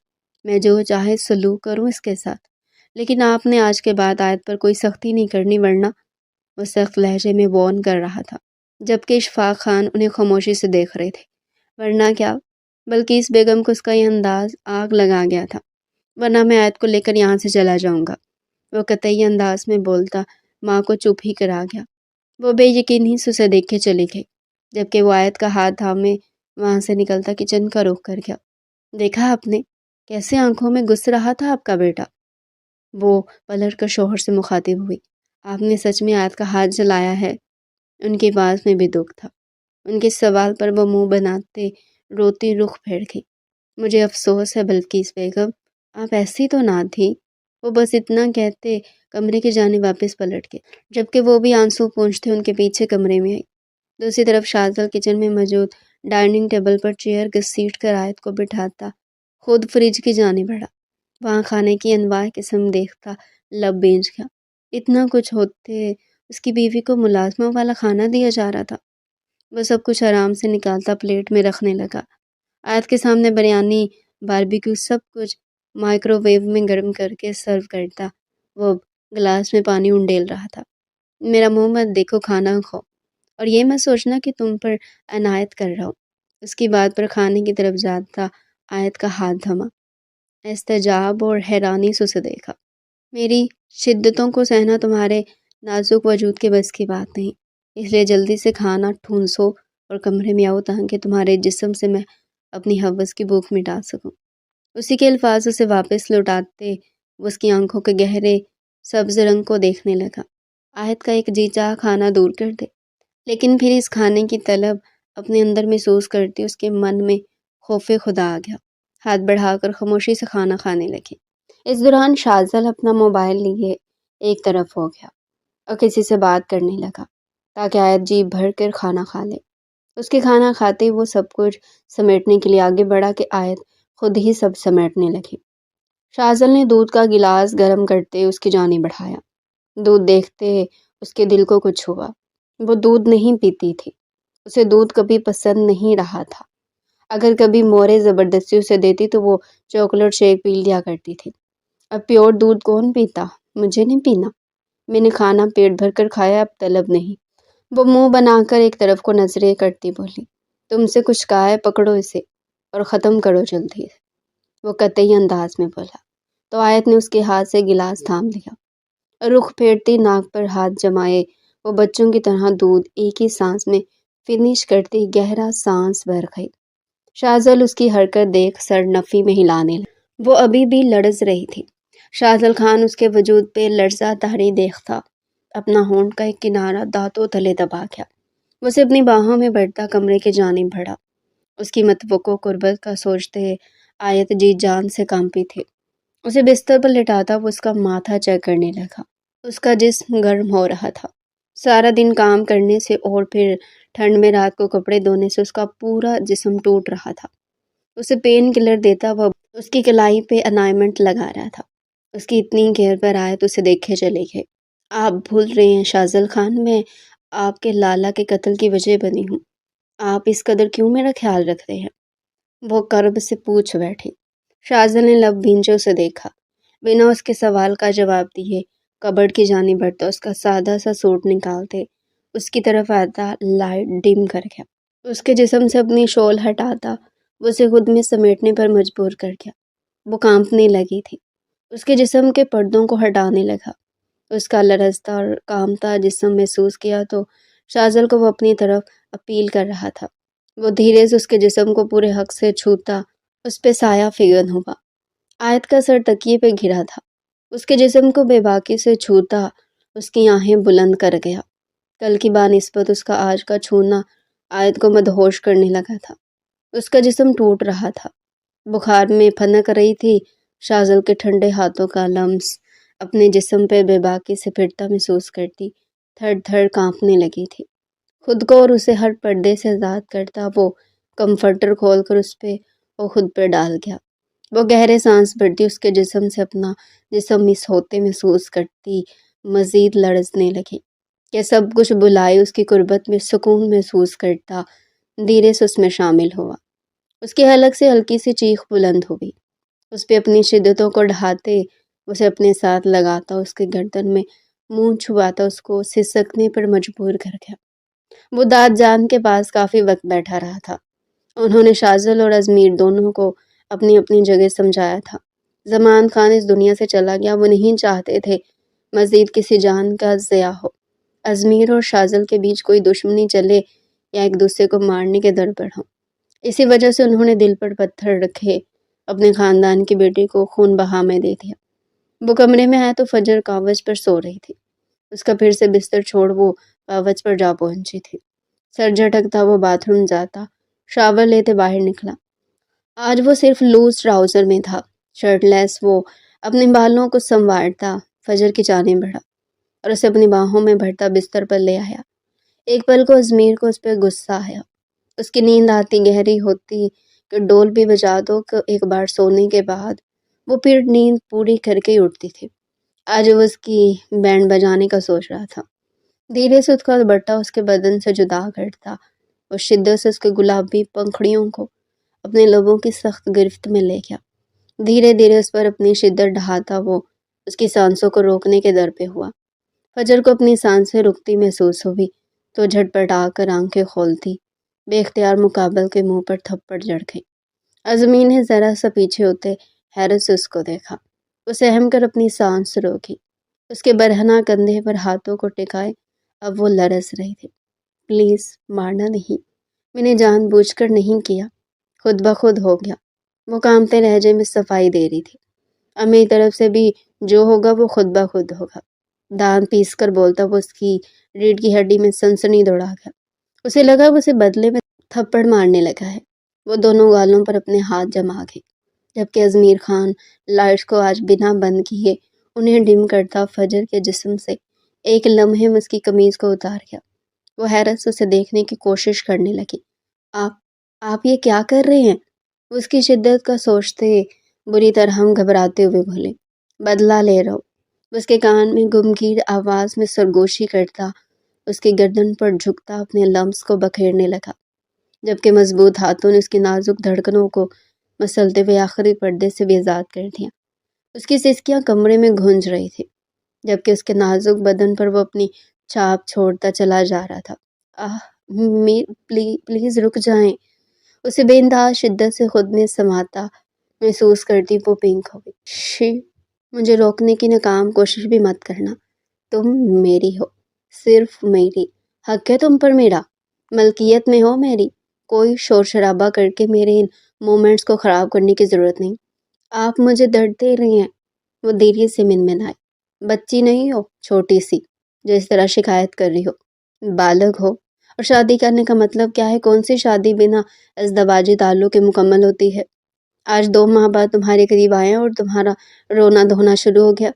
میں جو چاہے سلوک کروں اس کے ساتھ۔ لیکن آپ نے آج کے بعد آیت پر کوئی سختی نہیں کرنی، ورنہ وہ سخت لہجے میں وارن کر رہا تھا، جبکہ اشفاق خان انہیں خاموشی سے دیکھ رہے تھے۔ ورنہ کیا، بلکہ اس بیگم کو اس کا یہ انداز آگ لگا گیا تھا، ورنہ میں آیت کو لے کر یہاں سے چلا جاؤں گا، وہ قطعی انداز میں بولتا ماں کو چپ ہی کرا گیا۔ وہ بے یقینی سے اسے دیکھ کے چلی گئی، جبکہ وہ آیت کا ہاتھ تھامے وہاں سے نکلتا کچن کا رخ کر گیا۔ دیکھا آپ نے کیسے آنکھوں میں گھس رہا تھا آپ کا بیٹا؟ وہ پلٹ کر شوہر سے مخاطب ہوئی۔ آپ نے سچ میں آیت کا ہاتھ جلایا ہے؟ ان کی آواز میں بھی دکھ تھا۔ ان کے سوال پر وہ منہ بناتے روتی رخ پھیر گئی۔ مجھے افسوس ہے بلقیس بیگم، آپ ایسی تو نہ تھی۔ وہ بس اتنا کہتے کمرے کی جانب واپس پلٹ گئے، جبکہ وہ بھی آنسو پونچھتے ان کے پیچھے کمرے میں آئی۔ دوسری طرف شاذل کچن میں موجود ڈائننگ ٹیبل پر چیئر گھسیٹ کر آیت کو بٹھاتا خود فریج کی جانب بڑھا۔ وہاں کھانے کی انواع قسم دیکھتا لب بھیج گیا۔ اتنا کچھ ہوتے اس کی بیوی کو ملازموں والا کھانا دیا جا رہا تھا۔ وہ سب کچھ آرام سے نکالتا پلیٹ میں رکھنے لگا۔ آیت کے سامنے بریانی، باربیکیو، سب کچھ مائکرو ویو میں گرم کر کے سرو کرتا وہ گلاس میں پانی انڈیل رہا تھا۔ میرا منہ مت دیکھو، کھانا کھاؤ، اور یہ مت سوچنا کہ تم پر عنایت کر رہا ہوں۔ اس کی بات پر کھانے کی طرف جاتا آیت کا ہاتھ تھما، استعجاب اور حیرانی سے اسے دیکھا۔ میری شدتوں کو سہنا تمہارے نازک وجود کے بس کی بات نہیں، اس لیے جلدی سے کھانا ٹھونسو اور کمرے میں آؤ تاکہ تمہارے جسم سے میں اپنی حوث کی بھوک مٹا سکوں۔ اسی کے الفاظ اسے واپس لوٹاتے وہ اس کی آنکھوں کے گہرے سبز رنگ کو دیکھنے لگا۔ آیت کا ایک جی چاہ کھانا دور کر دے، لیکن پھر اس کھانے کی طلب اپنے اندر محسوس کرتی اس کے من میں خوف خدا آ گیا۔ ہاتھ بڑھا کر خاموشی سے کھانا کھانے لگے۔ اس دوران شاذل اپنا موبائل لیے ایک طرف ہو گیا اور کسی سے بات کرنے لگا تاکہ آیت جی بھر کر کھانا کھا لے۔ اس کے کھانا کھاتے وہ سب کچھ سمیٹنے کے لیے آگے بڑھا کہ آیت خود ہی سب سمیٹنے لگی۔ شاذل نے دودھ کا گلاس گرم کرتے اس کی جانب بڑھایا۔ دودھ دیکھتے اس کے دل کو کچھ ہوا۔ وہ دودھ نہیں پیتی تھی، اسے دودھ کبھی پسند نہیں رہا تھا۔ اگر کبھی مورے زبردستی اسے دیتی تو وہ چاکلیٹ شیک پی لیا کرتی تھی۔ اب پیور دودھ کون پیتا؟ مجھے نہیں پینا، میں نے کھانا پیٹ بھر کر کھایا، اب طلب نہیں۔ وہ منہ بنا کر ایک طرف کو نظریں کرتی بولی، تم سے کچھ کہا ہے، پکڑو اسے اور ختم کرو جلدی، وہ قطعی انداز میں بولا۔ تو آیت نے اس کے ہاتھ سے گلاس تھام لیا اور رخ پھیرتی ناک پر ہاتھ جمائے وہ بچوں کی طرح دودھ ایک ہی سانس میں فنش کرتی گہرا سانس بھر گئی۔ شاذل اس کی حرکت دیکھ سر نفی میں ہلانے لگا۔ وہ ابھی بھی لرز رہی تھی۔ شاذل خان اس کے وجود پہ لرزہ طاری دیکھتا اپنا ہونٹ کا ایک کنارہ دانتوں تلے دبا گیا۔ وہ اسے اپنی باہوں میں بڑھتا کمرے کے جانب بڑھا۔ اس کی متوقع قربت کا سوچتے آیت جی جان سے کانپی تھی۔ اسے بستر پر لٹاتا وہ اس کا ماتھا چیک کرنے لگا۔ اس کا جسم گرم ہو رہا تھا، سارا دن کام کرنے سے اور پھر ٹھنڈ میں رات کو کپڑے دھونے سے اس کا پورا جسم ٹوٹ رہا تھا۔ اسے پین کلر دیتا وہ اس کی کلائی پہ انائمنٹ لگا رہا تھا۔ اس کی اتنی گیر پر آئے تو اسے دیکھے چلے گئے۔ آپ بھول رہے ہیں شاذل خان، میں آپ کے لالا کے قتل کی وجہ بنی ہوں، آپ اس قدر کیوں میرا خیال رکھتے ہیں؟ وہ کرب سے پوچھ بیٹھی۔ شاذل نے لب بھینچے اسے دیکھا، بنا اس کے سوال کا جواب دیے کبرڈ کی جانب بڑھتا اس کا سادہ سا سوٹ نکالتے اس کی طرف آتا لائٹ ڈم کر گیا۔ اس کے جسم سے اپنی شال ہٹاتا وہ اسے خود میں سمیٹنے پر مجبور کر گیا۔ وہ کانپنے لگی تھی، اس کے جسم کے پردوں کو ہٹانے لگا۔ اس کا لرزتا اور کانپتا جسم محسوس کیا تو شاذل کو وہ اپنی طرف اپیل کر رہا تھا۔ وہ دھیرے سے اس کے جسم کو پورے حق سے چھوتا اس پہ سایہ فگن ہوا۔ آیت کا سر تکیے پہ گھرا تھا، اس کے جسم کو بے باکی سے چھوتا اس کی آہیں بلند کر گیا۔ کل کی بانسبت اس کا آج کا چھونا آیت کو مدہوش کرنے لگا تھا۔ اس کا جسم ٹوٹ رہا تھا، بخار میں پھنک رہی تھی۔ شاذل کے ٹھنڈے ہاتھوں کا لمس اپنے جسم پہ بے باکی سے پھرتا محسوس کرتی تھر تھر کانپنے لگی تھی۔ خود کو اور اسے ہر پردے سے آزاد کرتا وہ کمفرٹر کھول کر اس پہ وہ خود پہ ڈال گیا۔ وہ گہرے سانس بھرتی اس کے جسم سے اپنا جسم مس ہوتے محسوس کرتی مزید لرزنے لگی۔ کہ سب کچھ بلائے اس کی قربت میں سکون محسوس کرتا دھیرے سے اس میں شامل ہوا۔ اس کی حلق سے ہلکی سی چیخ بلند ہوئی، اس پہ اپنی شدتوں کو ڈھاتے اسے اپنے ساتھ لگاتا، اس کے گردن میں منہ چھپاتا، اس کو سسکنے پر مجبور کر گیا۔ وہ داد جان کے پاس کافی وقت بیٹھا رہا تھا۔ انہوں نے شازل اور ازمیر دونوں کو اپنی اپنی جگہ سمجھایا تھا۔ زمان خان اس دنیا سے چلا گیا، وہ نہیں چاہتے تھے مزید کسی جان کا ضیاع ہو، ازمیر اور شازل کے بیچ کوئی دشمنی چلے یا ایک دوسرے کو مارنے کے در پر ہوں۔ اسی وجہ سے انہوں نے دل پر پتھر رکھے اپنے خاندان کی بیٹی کو خون بہا میں دے دیا۔ وہ کمرے میں آیا تو فجر کاغذ پر سو رہی تھی۔ اس کا پھر سے بستر چھوڑ وہ کاغذ پر جا پہنچی تھی۔ سر جھٹکتا وہ باتھ روم جاتا، شاور لیتے باہر نکلا۔ آج وہ صرف لوز ٹراؤزر میں تھا، شرٹ لیس۔ وہ اپنے بالوں کو سنوارتا فجر کی جانب بڑھا اور اسے اپنی باہوں میں بھرتا بستر پر لے آیا۔ ایک پل کو ازمیر کو اس پہ غصہ آیا۔ اس کی نیند آتی گہری ہوتی کہ ڈول بھی بجا دو کہ ایک بار سونے کے بعد وہ پھر نیند پوری کر کے ہی اٹھتی تھی۔ آج وہ اس کی بینڈ بجانے کا سوچ رہا تھا۔ دھیرے سے اس کا دوپٹہ اس کے بدن سے جدا کرتا اور شدت سے اس کے گلابی پنکھڑیوں کو اپنے لبوں کی سخت گرفت میں لے گیا۔ دھیرے دھیرے اس پر اپنی شدت ڈھاتا وہ اس کی سانسوں کو روکنے کے در پہ ہوا۔ فجر کو اپنی سانسیں رکتی محسوس ہوئی تو جھٹپٹا کر آنکھیں کھولتی، بے اختیار مقابل کے منہ پر تھپڑ جڑ گئی۔ ازمین نے ذرا سا پیچھے ہوتے حیرت سے اس کو دیکھا۔ وہ سہم کر اپنی سانس روکی، اس کے برہنہ کندھے پر ہاتھوں کو ٹکائے۔ اب وہ لرز رہی تھی۔ پلیز مارنا نہیں، میں نے جان بوجھ کر نہیں کیا، خود بخود ہو گیا۔ وہ کانپتے لہجے میں صفائی دے رہی تھی۔ اب میری طرف سے بھی جو ہوگا وہ خود بخود ہوگا۔ دانت پیس کر بولتا وہ اس کی ریڑھ کی ہڈی میں سنسنی دوڑا گیا۔ اسے لگا وہ اسے بدلے میں تھپڑ مارنے لگا ہے۔ وہ دونوں گالوں پر اپنے ہاتھ جما گئی، جبکہ ازمیر خان لائٹس کو آج بنا بند کیے انہیں ڈم کرتا فجر کے جسم سے ایک لمحے میں اس کی قمیض کو اتار گیا۔ وہ حیرت سے اسے دیکھنے کی کوشش کرنے لگی۔ آپ یہ کیا کر رہے ہیں؟ وہ اس کی شدت کا سوچتے بری طرح گھبراتے ہوئے بولے۔ بدلہ لے رہا ہوں۔ اس کے کان میں گمگیر آواز میں سرگوشی کرتا اس کی گردن پر جھکتا اپنے لمس کو بکھیرنے لگا، جبکہ مضبوط ہاتھوں نے اس کی نازک دھڑکنوں کو مسلتے ہوئے آخری پردے سے بھی آزاد کر دیا۔ اس کی سسکیاں کمرے میں گونج رہی تھی، جبکہ اس کے نازک بدن پر وہ اپنی چھاپ چھوڑتا چلا جا رہا تھا۔ پلیز رک جائیں۔ اسے بے انتہا شدت سے خود میں سماتا محسوس کرتی وہ پنک ہو گئی۔ شی، مجھے روکنے کی ناکام کوشش بھی مت کرنا۔ تم میری ہو، صرف میری، حق ہے تم پر میرا، ملکیت میں ہو میری۔ کوئی شور شرابہ کر کے میرے ان مومنٹس کو خراب کرنے کی ضرورت نہیں۔ آپ مجھے درد دے رہے ہیں۔ وہ دھیرے سے منمنائے۔ بچی نہیں ہو چھوٹی سی جو اس طرح شکایت کر رہی ہو، بالغ ہو، اور شادی کرنے کا مطلب کیا ہے؟ کون سی شادی بنا ازدواجی تعلق کے مکمل ہوتی ہے؟ آج 2 ماہ بعد تمہارے قریب آئے اور تمہارا رونا دھونا شروع ہو گیا۔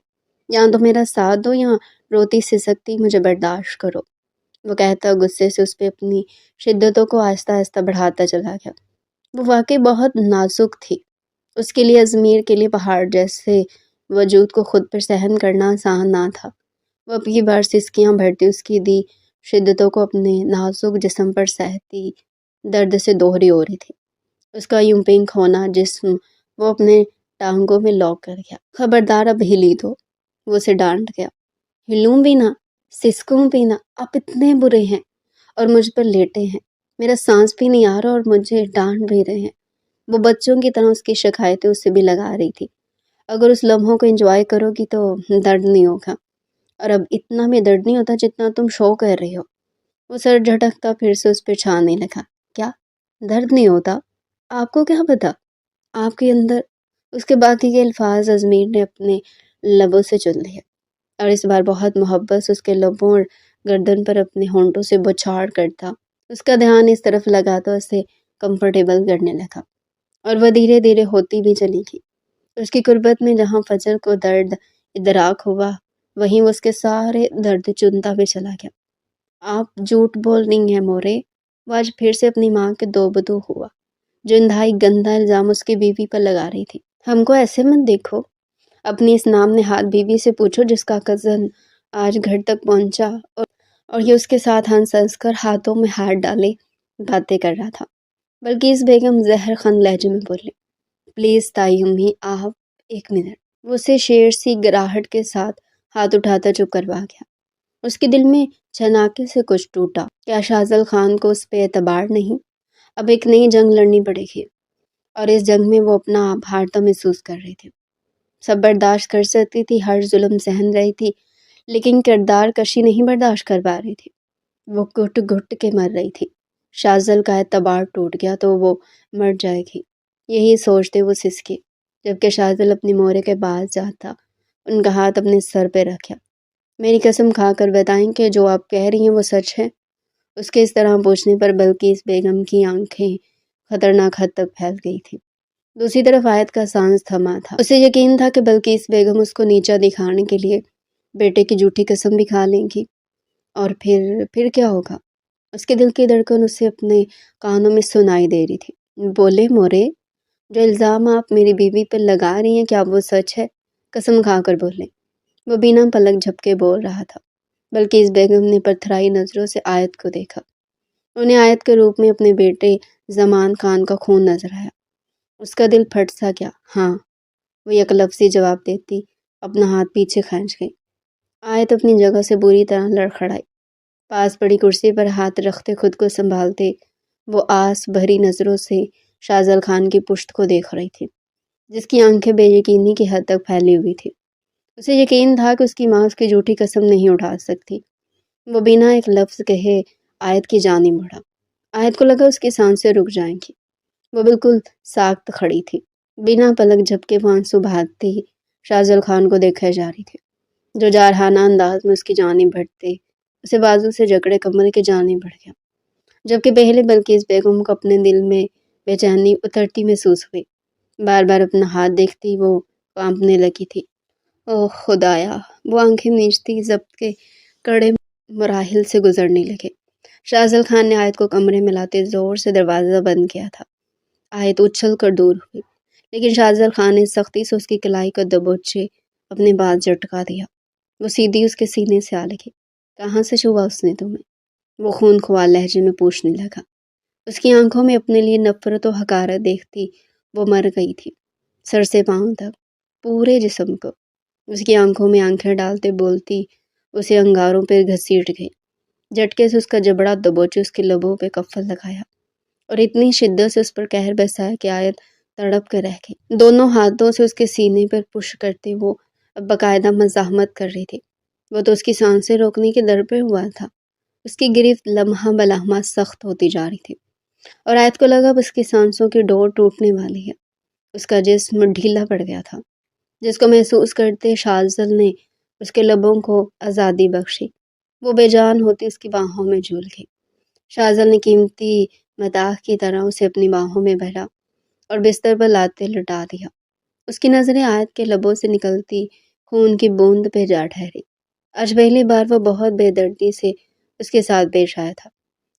یا تو میرا ساتھ دو یا روتی سسکتی مجھے برداشت کرو۔ وہ کہتا غصے سے اس پہ اپنی شدتوں کو آہستہ آہستہ بڑھاتا چلا گیا۔ وہ واقعی بہت نازک تھی۔ اس کے لیے ازمیر کے لیے پہاڑ جیسے وجود کو خود پر سہن کرنا آسان نہ تھا۔ وہ اب کی بار سسکیاں بھرتی اس کی دی شدتوں کو اپنے نازک جسم پر سہتی درد سے دوہری ہو رہی تھی۔ اس کا یوں پنک ہونا جسم وہ اپنے ٹانگوں میں لاک کر گیا۔ خبردار اب ہلی دو، وہ اسے ڈانٹ گیا۔ ہلوں بھی نہ، سسکوں بھی نہ، آپ اتنے برے ہیں اور مجھ پر لیٹے ہیں، میرا سانس بھی نہیں آ رہا اور مجھے ڈانٹ بھی رہے ہیں۔ وہ بچوں کی طرح اس کی شکایتیں اس سے بھی لگا رہی تھی۔ اگر اس لمحوں کو انجوائے کرو گی تو درد نہیں ہوگا، اور اب اتنا بھی درد نہیں ہوتا جتنا تم شو کر رہی ہو۔ وہ سر جھٹکتا پھر سے اس پہ چھانے لگا۔ کیا درد نہیں ہوتا؟ آپ کو کیا پتا؟ آپ کے اندر۔ اس کے باقی کے الفاظ ازمیر نے اپنے لبوں سے چن لیے، اور اس بار بہت محبت سے اس کے لبوں اور گردن پر اپنے ہونٹوں سے بچھاڑ کرتا اس کا دھیان اس طرف لگا تو اسے کمفرٹیبل کرنے لگا، اور وہ دھیرے دھیرے ہوتی بھی چلی گئی۔ اس کی قربت میں جہاں فجر کو درد ادراک ہوا وہیں وہ اس کے سارے درد چنتا بھی چلا گیا۔ آپ جھوٹ بول رہی ہیں مورے۔ وہ آج پھر سے اپنی ماں کے دو بدو ہوا جو انتہائی گندا الزام اس کی بیوی پر لگا رہی تھی۔ ہم کو ایسے مت دیکھو، اپنی اس نام نہاد بیوی سے پوچھو جس کا کزن آج گھر تک پہنچا اور اور یہ اس کے ساتھ ہنس ہنس کر ہاتھوں میں ہاتھ ڈالے باتیں کر رہا تھا۔ بلقیس بیگم زہر خند لہجے میں بولے، پلیز تائی امی آپ ایک منٹ۔ وہ اسے شیر سی گراہٹ کے ساتھ ہاتھ اٹھاتا چپ کروا گیا۔ اس کے دل میں چھناکے سے کچھ ٹوٹا۔ کیا شاہزل خان کو اس پہ اعتبار نہیں؟ اب ایک نئی جنگ لڑنی پڑے گی، اور اس جنگ میں وہ اپنا آپ ہارتا محسوس کر رہی تھی۔ سب برداشت کر سکتی تھی، ہر ظلم سہن رہی تھی، لیکن کردار کشی نہیں برداشت کر پا رہی تھی۔ وہ گھٹ گھٹ کے مر رہی تھی۔ شاہزل کا اعتبار ٹوٹ گیا تو وہ مر جائے گی، یہی سوچتے وہ سسکی، جبکہ شاہزل اپنی مورے کے پاس جاتا، ان کا ہاتھ اپنے سر پہ رکھا۔ میری قسم کھا کر بتائیں کہ جو آپ کہہ رہی ہیں وہ سچ ہے؟ اس کے اس طرح پوچھنے پر بلقیس بیگم کی آنکھیں خطرناک حد تک پھیل گئی تھی۔ دوسری طرف آیت کا سانس تھما تھا۔ اسے یقین تھا کہ بلقیس بیگم اس کو نیچا دکھانے کے لیے بیٹے کی جھوٹی قسم بھی کھا لیں گی، اور پھر کیا ہوگا؟ اس کے دل کی دھڑکن اسے اپنے کانوں میں سنائی دے رہی تھی۔ بولے مورے، جو الزام آپ میری بیوی پر لگا رہی ہیں کیا وہ سچ ہے؟ قسم کھا کر بولے۔ وہ بنا پلک جھپکے بول رہا تھا۔ بلقیس بیگم نے پتھرائی نظروں سے آیت کو دیکھا۔ انہیں آیت کے روپ میں اپنے بیٹے زمان خان کا خون نظر آیا۔ اس کا دل پھٹ سا گیا۔ ہاں، وہ یک لفظی جواب دیتی اپنا ہاتھ پیچھے کھینچ گئی۔ آیت اپنی جگہ سے بری طرح لڑکھڑائی۔ پاس پڑی کرسی پر ہاتھ رکھتے خود کو سنبھالتے وہ آس بھری نظروں سے شاہزل خان کی پشت کو دیکھ رہی تھی، جس کی آنکھیں بے یقینی کی حد تک پھیلی ہوئی تھی۔ اسے یقین تھا کہ اس کی ماں اس کی جھوٹی قسم نہیں اٹھا سکتی۔ وہ بنا ایک لفظ کہے آیت کی جانب بڑھا۔ آیت کو لگا اس کی سانسیں رک جائیں گی۔ وہ بالکل ساکت کھڑی تھی، بنا پلک جھپکے وہ آنسو بہاتی شاہزل خان کو دیکھے جا رہی تھی، جو جارحانہ انداز میں اس کی جانب بڑھتے اسے بازو سے جکڑے کمر کے جانب بڑھ گیا، جبکہ پہلے بلقیس بیگم کو اپنے دل میں بے چینی اترتی محسوس ہوئی۔ بار بار اپنا ہاتھ دیکھتی وہ کانپنے لگی تھی۔ اوہ خدایا! وہ آنکھیں میچتی ضبط کے کڑے مراحل سے گزرنے لگے۔ شاہزل خان نے آیت کو کمرے میں لاتے زور سے دروازہ بند کیا تھا۔ آیت اچھل کر دور ہوئی، لیکن شاہزل خان نے سختی سے اس کی کلائی کو دبوچے اپنے بعد جھٹکا دیا۔ وہ سیدھی اس کے سینے سے آ لگی۔ کہاں سے چھوا اس نے تمہیں؟ وہ خون خوار لہجے میں پوچھنے لگا۔ اس کی آنکھوں میں اپنے لیے نفرت و حقارت دیکھتی وہ مر گئی تھی، سر سے پاؤں تک، پورے جسم کو۔ اس کی آنکھوں میں آنکھیں ڈالتے بولتی اسے انگاروں پہ گھسیٹ گئی، جھٹکے سے اس کا جبڑا دبوچے اس کے لبوں پہ کفل لگایا، اور اتنی شدت سے اس پر قہر برسایا کہ آیت تڑپ کے رہ گئی۔ دونوں ہاتھوں سے اس کے سینے پر پش کرتے وہ اب باقاعدہ مزاحمت کر رہی تھی۔ وہ تو اس کی سانسیں روکنے کے در پہ ہوا تھا۔ اس کی گرفت لمحہ بلمحہ سخت ہوتی جا رہی تھی، اور آیت کو لگا اب اس کی سانسوں کی ڈور ٹوٹنے والی ہے۔ اس کا جسم ڈھیلا پڑ گیا تھا، جس کو محسوس کرتے شاہزل نے اس کے لبوں کو آزادی بخشی۔ وہ بے جان ہوتی اس کی باہوں میں جھول گئی۔ شاہزل نے قیمتی متاع کی طرح اسے اپنی باہوں میں بھرا اور بستر پر لاتے لٹا دیا۔ اس کی نظریں آیت کے لبوں سے نکلتی خون کی بوند پہ جا ٹھہری۔ آج پہلی بار وہ بہت بے دردی سے اس کے ساتھ پیش آیا تھا،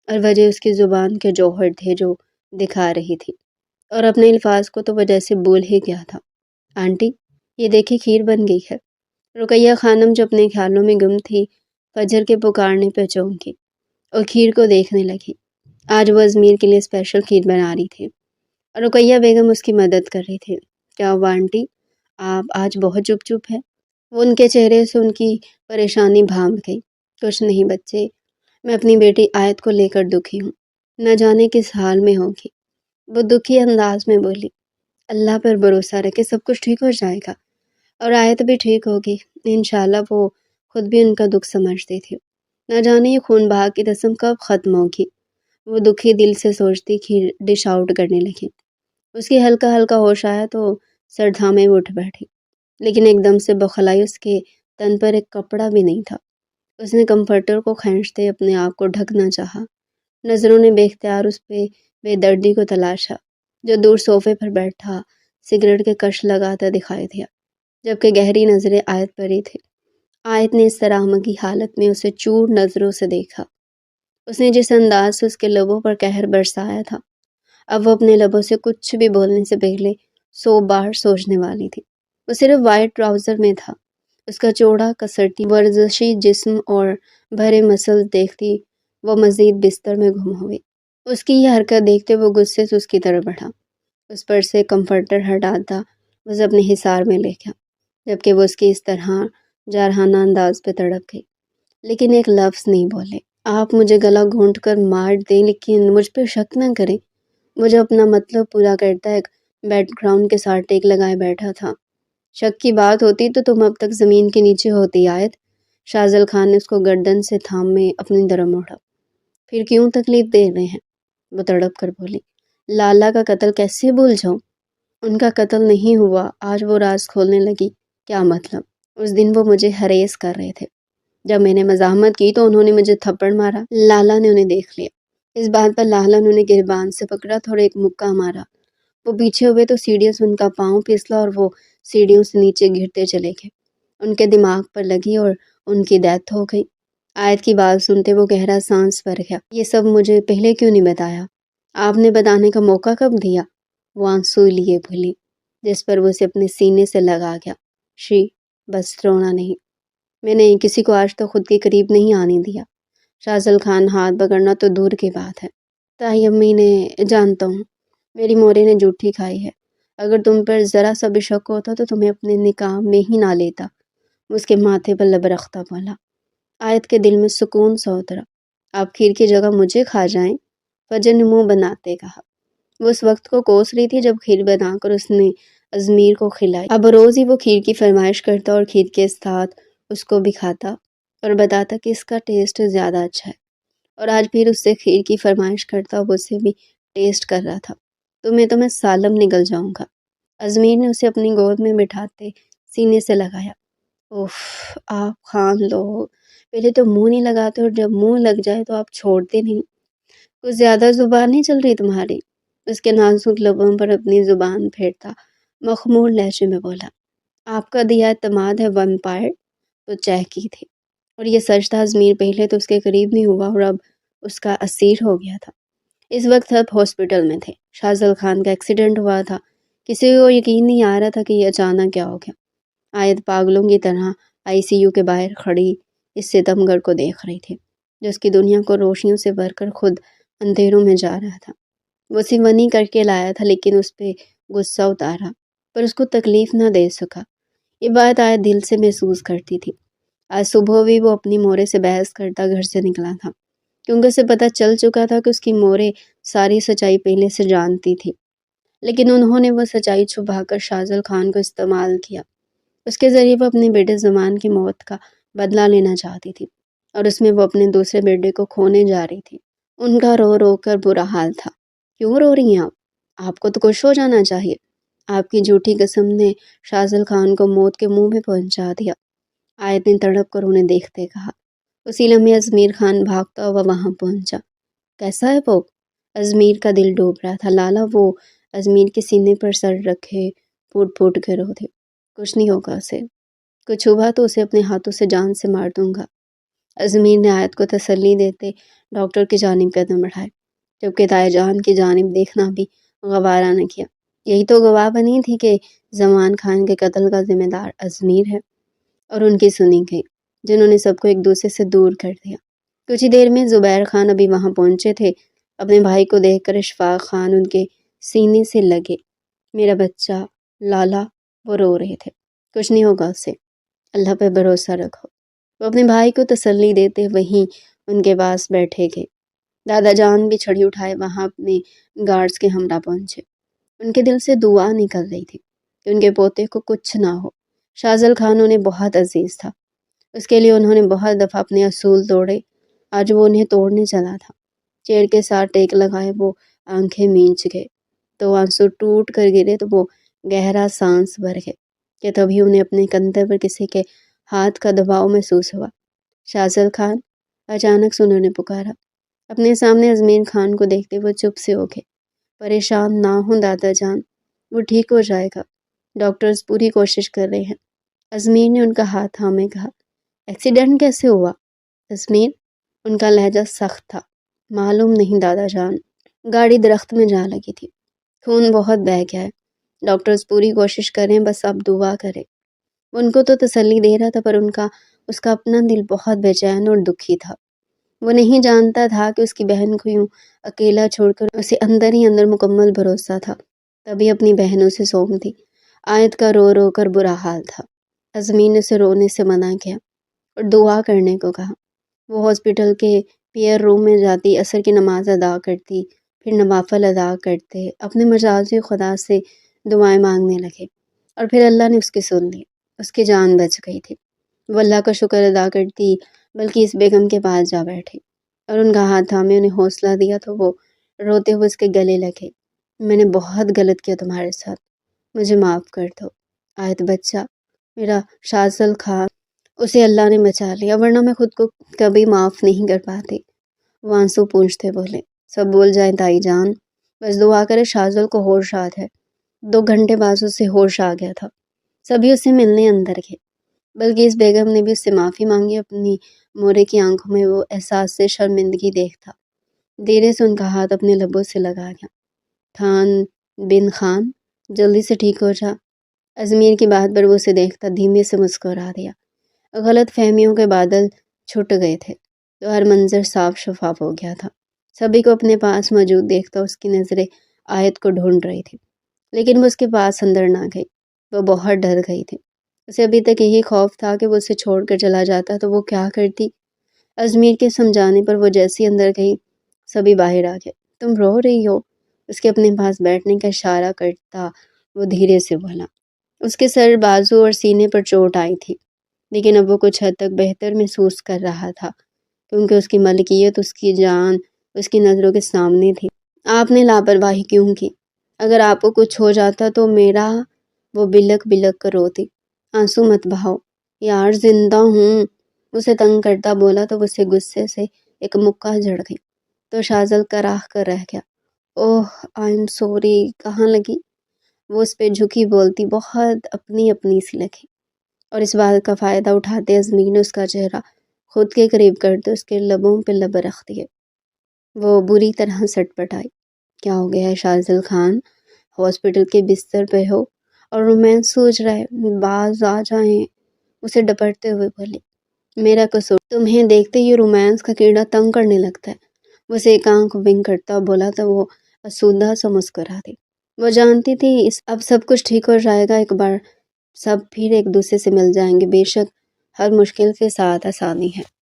اور وجہ اس کی زبان کے جوہر تھے جو دکھا رہی تھی، اور اپنے الفاظ کو تو وہ جیسے بھول ہی گیا تھا۔ آنٹی، یہ دیکھی کھیر بن گئی ہے۔ رقیہ خانم جو اپنے خیالوں میں گم تھی فجر کے پکارنے پہ چونکی اور کھیر کو دیکھنے لگی۔ آج وہ ازمیر کے لیے اسپیشل کھیر بنا رہی تھی، اور رقیہ بیگم اس کی مدد کر رہی تھی۔ کیا ہوا آنٹی، آپ آج بہت چپ چپ ہے؟ وہ ان کے چہرے سے ان کی پریشانی بھانپ گئی۔ کچھ نہیں بچے، میں اپنی بیٹی آیت کو لے کر دکھی ہوں، نہ جانے کس حال میں ہوگی۔ وہ دکھی انداز میں بولی۔ اللہ پر بھروسہ رکھے، سب کچھ ٹھیک ہو جائے گا، اور آیت بھی ٹھیک ہوگی انشاءاللہ۔ وہ خود بھی ان کا دکھ سمجھتی تھی، نہ جانے یہ خون بہا کی رسم کب ختم ہوگی۔ وہ دکھی دل سے سوچتی کھیر ڈش آؤٹ کرنے لگی۔ اس کی ہلکا ہلکا ہوش آیا تو سر تھامے وہ اٹھ بیٹھی، لیکن ایک دم سے بخلائی اس کے تن پر ایک کپڑا بھی نہیں تھا۔ اس نے کمفرٹر کو کھینچتے اپنے آپ کو ڈھکنا چاہا۔ نظروں نے بے اختیار اس پہ بے دردی کو تلاشا، جو دور صوفے پر بیٹھا سگریٹ کے کش لگاتا دکھائی دیا، جبکہ گہری نظریں آیت پر ہی تھی۔ آیت نے اس طرح کی حالت میں اسے چور نظروں سے دیکھا۔ اس نے جس انداز سے اس کے لبوں پر قہر برسایا تھا، اب وہ اپنے لبوں سے کچھ بھی بولنے سے پہلے 100 بار سوچنے والی تھی۔ وہ صرف وائٹ ٹراؤزر میں تھا، اس کا چوڑا کسرتی ورزشی جسم اور بھرے مسل دیکھتی وہ مزید بستر میں گم ہوئی۔ اس کی یہ حرکت دیکھتے وہ غصے سے اس کی طرف بڑھا، اس پر سے کمفرٹر ہٹاتا اسے اپنے حصار میں لے گیا، جبکہ وہ اس کی اس طرح جارحانہ انداز پہ تڑپ گئی، لیکن ایک لفظ نہیں بولے۔ آپ مجھے گلا گھونٹ کر مار دیں لیکن مجھ پہ شک نہ کریں، مجھے اپنا مطلب پورا کرتا ایک بیک گراؤنڈ کے ساتھ ٹیک لگائے بیٹھا تھا۔ شک کی بات ہوتی تو تم اب تک زمین کے نیچے ہوتی آیت۔ شاذل خان نے اس کو گردن سے تھامے اپنی طرف موڑا۔ پھر کیوں تکلیف دے رہے ہیں؟ وہ تڑپ کر بولی۔ لالا کا قتل کیسے بھول جاؤں؟ ان کا قتل نہیں ہوا، آج وہ راز کھولنے لگی۔ کیا مطلب؟ اس دن وہ مجھے ہریس کر رہے تھے، جب میں نے مزاحمت کی تو انہوں نے مجھے تھپڑ مارا۔ لالا نے انہیں دیکھ لیا۔ اس بات پر لالا نے انہیں گریبان سے پکڑا تھا اور ایک مکہ مارا۔ وہ پیچھے ہوئے تو سیڑھیوں سے ان کا پاؤں پھسلا اور وہ سیڑھیوں سے نیچے گرتے چلے گئے۔ ان کے دماغ پر لگی اور ان کی ڈیتھ ہو گئی۔ آیت کی بات سنتے وہ گہرا سانس بھر گیا۔ یہ سب مجھے پہلے کیوں نہیں بتایا؟ آپ نے بتانے کا موقع کب دیا؟ وہ آنسو لیے بولی، جس پر وہ اسے اپنے سینے سے لگا گیا۔ شی، بس رونا نہیں۔ میں نے کسی کو آج تک خود کے قریب نہیں آنے دیا۔ شاذل خان ہاتھ پکڑنا تو دور کی بات ہے۔ تائی امی نے، جانتا ہوں، میری مورے نے جھوٹی کھائی ہے۔ اگر تم پر ذرا سا بھی شک ہوتا تو تمہیں اپنے نکاح میں ہی نہ لیتا۔ اس کے ماتھے پر لب رختہ بولا۔ آیت کے دل میں سکون سا اترا۔ آپ کھیر کی جگہ مجھے کھا جائیں؟ فجر نے منہ بناتے کہا۔ وہ اس وقت کو کوس رہی تھی جب کھیر بنا کر اس نے ازمیر کو کھلائی۔ اب روز ہی وہ کھیر کی فرمائش کرتا اور کھیر کے ساتھ اس کو بھی کھاتا اور بتاتا کہ اس کا ٹیسٹ زیادہ اچھا ہے، اور آج پھر اس سے کھیر کی فرمائش کرتا اور وہ اسے بھی ٹیسٹ کر رہا تھا۔ تو میں سالم نگل جاؤں گا۔ ازمیر نے اسے اپنی گود میں بٹھاتے سینے سے لگایا۔ اوف، آپ خان لوگ پہلے تو منہ نہیں لگاتے اور جب منہ لگ جائے تو آپ چھوڑتے نہیں۔ کچھ زیادہ زبان نہیں چل رہی تمہاری؟ اس کے نازک لبوں پر اپنی زبان پھیرتا مخمور لہجے میں بولا۔ آپ کا دیا اعتماد ہے ویمپائر تو چہکی تھی، اور یہ سچ تھا ازمیر پہلے تو اس کے قریب نہیں ہوا اور اب اس کا اسیر ہو گیا تھا۔ اس وقت سب ہاسپٹل میں تھے۔ شاذل خان کا ایکسیڈنٹ ہوا تھا۔ کسی کو یقین نہیں آ رہا تھا کہ یہ اچانک کیا ہو گیا۔ آیت پاگلوں کی طرح آئی سی یو کے باہر کھڑی اس ستمگر کو دیکھ رہی تھی، جو اس کی دنیا کو روشنیوں سے بھر کر خود اندھیروں میں جا رہا تھا۔ وہ اسے ونی کر کے لایا تھا لیکن اس پہ غصہ اتارا، پر اس کو تکلیف نہ دے سکا۔ یہ بات آیت دل سے محسوس کرتی تھی۔ آج صبح بھی وہ اپنی مورے سے بحث کرتا گھر سے نکلا تھا، کیونکہ اسے پتہ چل چکا تھا کہ اس کی مورے ساری سچائی پہلے سے جانتی تھی، لیکن انہوں نے وہ سچائی چھپا کر شاذل خان کو استعمال کیا۔ اس کے ذریعے وہ اپنے بیٹے زمان کی موت کا بدلہ لینا چاہتی تھی، اور اس میں وہ اپنے دوسرے بیٹے کو کھونے جا رہی تھی۔ ان کا رو رو کر برا حال تھا۔ کیوں رو رہی ہیں آپ کو تو خوش ہو جانا چاہیے۔ آپ کی جھوٹی قسم نے شاذل خان کو موت کے منہ میں پہنچا دیا۔ آیت نے تڑپ کر انہیں دیکھتے کہا۔ اسی لمحے ازمیر خان بھاگتا ہوا وہاں پہنچا۔ کیسا ہے وہ؟ ازمیر کا دل ڈوب رہا تھا۔ لالا وہ ازمیر کے سینے پر سر رکھے پھوٹ پھوٹ کے رو تھے۔ کچھ نہیں ہوگا اسے، کچھ ہوا تو اسے اپنے ہاتھوں سے جان سے مار دوں گا۔ ازمیر نے آیت کو تسلی دیتے ڈاکٹر کی جانب قدم بڑھائے، جبکہ تائی جان کی جانب دیکھنا بھی گوارا نہ کیا۔ یہی تو گواہ بنی تھی کہ زمان خان کے قتل کا ذمہ دار ازمیر ہے، اور ان کی سنی گئی، جنہوں نے سب کو ایک دوسرے سے دور کر دیا۔ کچھ ہی دیر میں زبیر خان ابھی وہاں پہنچے تھے۔ اپنے بھائی کو دیکھ کر اشفاق خان ان کے سینے سے لگے۔ میرا بچہ لالا، وہ رو رہے تھے۔ کچھ نہیں ہوگا اسے، اللہ پہ بھروسہ رکھو۔ وہ اپنے بھائی کو تسلی دیتے وہیں ان کے پاس بیٹھے گئے۔ دادا جان بھی چھڑی اٹھائے وہاں اپنے گارڈز کے ہمراہ پہنچے۔ ان کے دل سے دعا نکل رہی تھی کہ ان کے پوتے کو کچھ نہ ہو۔ شاذل خان انہیں بہت عزیز تھا، اس کے لیے انہوں نے بہت دفعہ اپنے اصول توڑے، آج وہ انہیں توڑنے چلا تھا۔ چیڑ کے ساتھ ٹیک لگائے وہ آنکھیں مینچ گئے، تو آنسو ٹوٹ کر گرے تو وہ گہرا سانس بھر گئے کہ تبھی انہیں اپنے کندھے پر کسی کے ہاتھ کا دباؤ محسوس ہوا۔ شاذل خان، اچانک سے انہوں نے پکارا۔ اپنے سامنے ازمیر خان کو دیکھتے وہ چپ سے ہو گئے۔ پریشان نہ ہوں دادا جان، وہ ٹھیک ہو جائے گا، ڈاکٹرز پوری کوشش کر رہے ہیں۔ ازمیر نے ان کا ہاتھ تھامے کہا۔ ایکسیڈنٹ کیسے ہوا ازمیر؟ ان کا لہجہ سخت تھا۔ معلوم نہیں دادا جان، گاڑی درخت میں جا لگی تھی، خون بہت بہہ گیا ہے، ڈاکٹرز پوری کوشش کریں، بس آپ دعا کریں۔ ان کو تو تسلی دے رہا تھا، پر اس کا اپنا دل بہت بے چین اور دکھی تھا۔ وہ نہیں جانتا تھا کہ اس کی بہن کو یوں اکیلا چھوڑ کر اسے اندر ہی اندر مکمل بھروسہ تھا۔ تبھی اپنی بہنوں سے سوم تھی۔ آیت کا رو رو کر برا حال تھا۔ ازمین نے اسے رونے سے منع کیا اور دعا کرنے کو کہا۔ وہ ہاسپٹل کے پیئر روم میں جاتی، عصر کی نماز ادا کرتی، پھر نوافل ادا کرتے، اپنے مجازی خدا سے دعائیں مانگنے لگے، اور پھر اللہ نے اس کی سن لی، اس کی جان بچ گئی تھی۔ وہ اللہ کا شکر ادا کرتی، بلکہ اس بیگم کے پاس جا بیٹھی اور ان کا ہاتھ تھامے انہیں حوصلہ دیا تو وہ روتے ہوئے اس کے گلے لگے۔ میں نے بہت غلط کیا تمہارے ساتھ، مجھے معاف کر دو آیت بچہ، میرا شازل خان، اسے اللہ نے بچا لیا، ورنہ میں خود کو کبھی معاف نہیں کر پاتی۔ وہ آنسو پونچھتے بولے، سب بول جائیں تائی جان، بس دعا کرے شازل کو ہوش آ جائے۔ 2 گھنٹے بعد اسے ہوش آ گیا تھا۔ سبھی اسے ملنے اندر گئے، بلکہ اس بیگم نے بھی اس سے معافی مانگی۔ اپنی مورے کی آنکھوں میں وہ احساس سے شرمندگی دیکھتا، دیرے سے ان کا ہاتھ اپنے لبوں سے لگا گیا۔ خان بن خان، جلدی سے ٹھیک ہو جا۔ ازمیر کی بات پر وہ اسے دیکھتا دھیمے سے مسکرا دیا۔ غلط فہمیوں کے بادل چھٹ گئے تھے تو ہر منظر صاف شفاف ہو گیا تھا۔ سبھی کو اپنے پاس موجود دیکھتا اس کی نظریں آیت کو ڈھونڈ رہی تھی، لیکن وہ اس کے پاس اندر نہ گئی۔ وہ بہت ڈر گئی تھی۔ اسے ابھی تک یہی خوف تھا کہ وہ اسے چھوڑ کر چلا جاتا تو وہ کیا کرتی۔ ازمیر کے سمجھانے پر وہ جیسی اندر گئی، سبھی باہر آ گئے۔ تم رو رہی ہو؟ اس کے اپنے پاس بیٹھنے کا اشارہ کرتا وہ دھیرے سے بولا۔ اس کے سر، بازو اور سینے پر چوٹ آئی تھی، لیکن اب وہ کچھ حد تک بہتر محسوس کر رہا تھا، کیونکہ اس کی ملکیت، اس کی جان اس کی نظروں کے سامنے تھی۔ آپ نے لاپرواہی کیوں کی؟ اگر آپ کو کچھ ہو جاتا تو میرا، وہ بلک بلک کر روتی۔ آنسو مت بہاؤ یار، زندہ ہوں، اسے تنگ کرتا بولا تو اسے غصے سے ایک مکہ جڑ گئی تو شازل کراہ کر رہ گیا۔ اوہ آئی ایم سوری، کہاں لگی؟ وہ اس پہ جھکی بولتی، بہت اپنی اپنی سی لگی۔ اور اس بات کا فائدہ اٹھاتے ازمیر نے اس کا چہرہ خود کے قریب کرتے اس کے لبوں پہ لب رکھ دیے۔ وہ بری طرح سٹ پٹائی۔ کیا ہو گیا ہے شازل خان؟ ہاسپٹل کے بستر پہ ہو اور رومانس سوچ رہا ہے، باز آ جائیں، اسے ڈپٹتے ہوئے بولے۔ میرا قصور، تمہیں دیکھتے ہی رومانس کا کیڑا تنگ کرنے لگتا ہے۔ وہ اسے ایک آنکھ ونک کرتا بولا تو وہ اسودہ سا مسکرا دی۔ وہ جانتی تھی اب سب کچھ ٹھیک ہو جائے گا، ایک بار سب پھر ایک دوسرے سے مل جائیں گے۔ بے شک ہر مشکل کے ساتھ آسانی ہے۔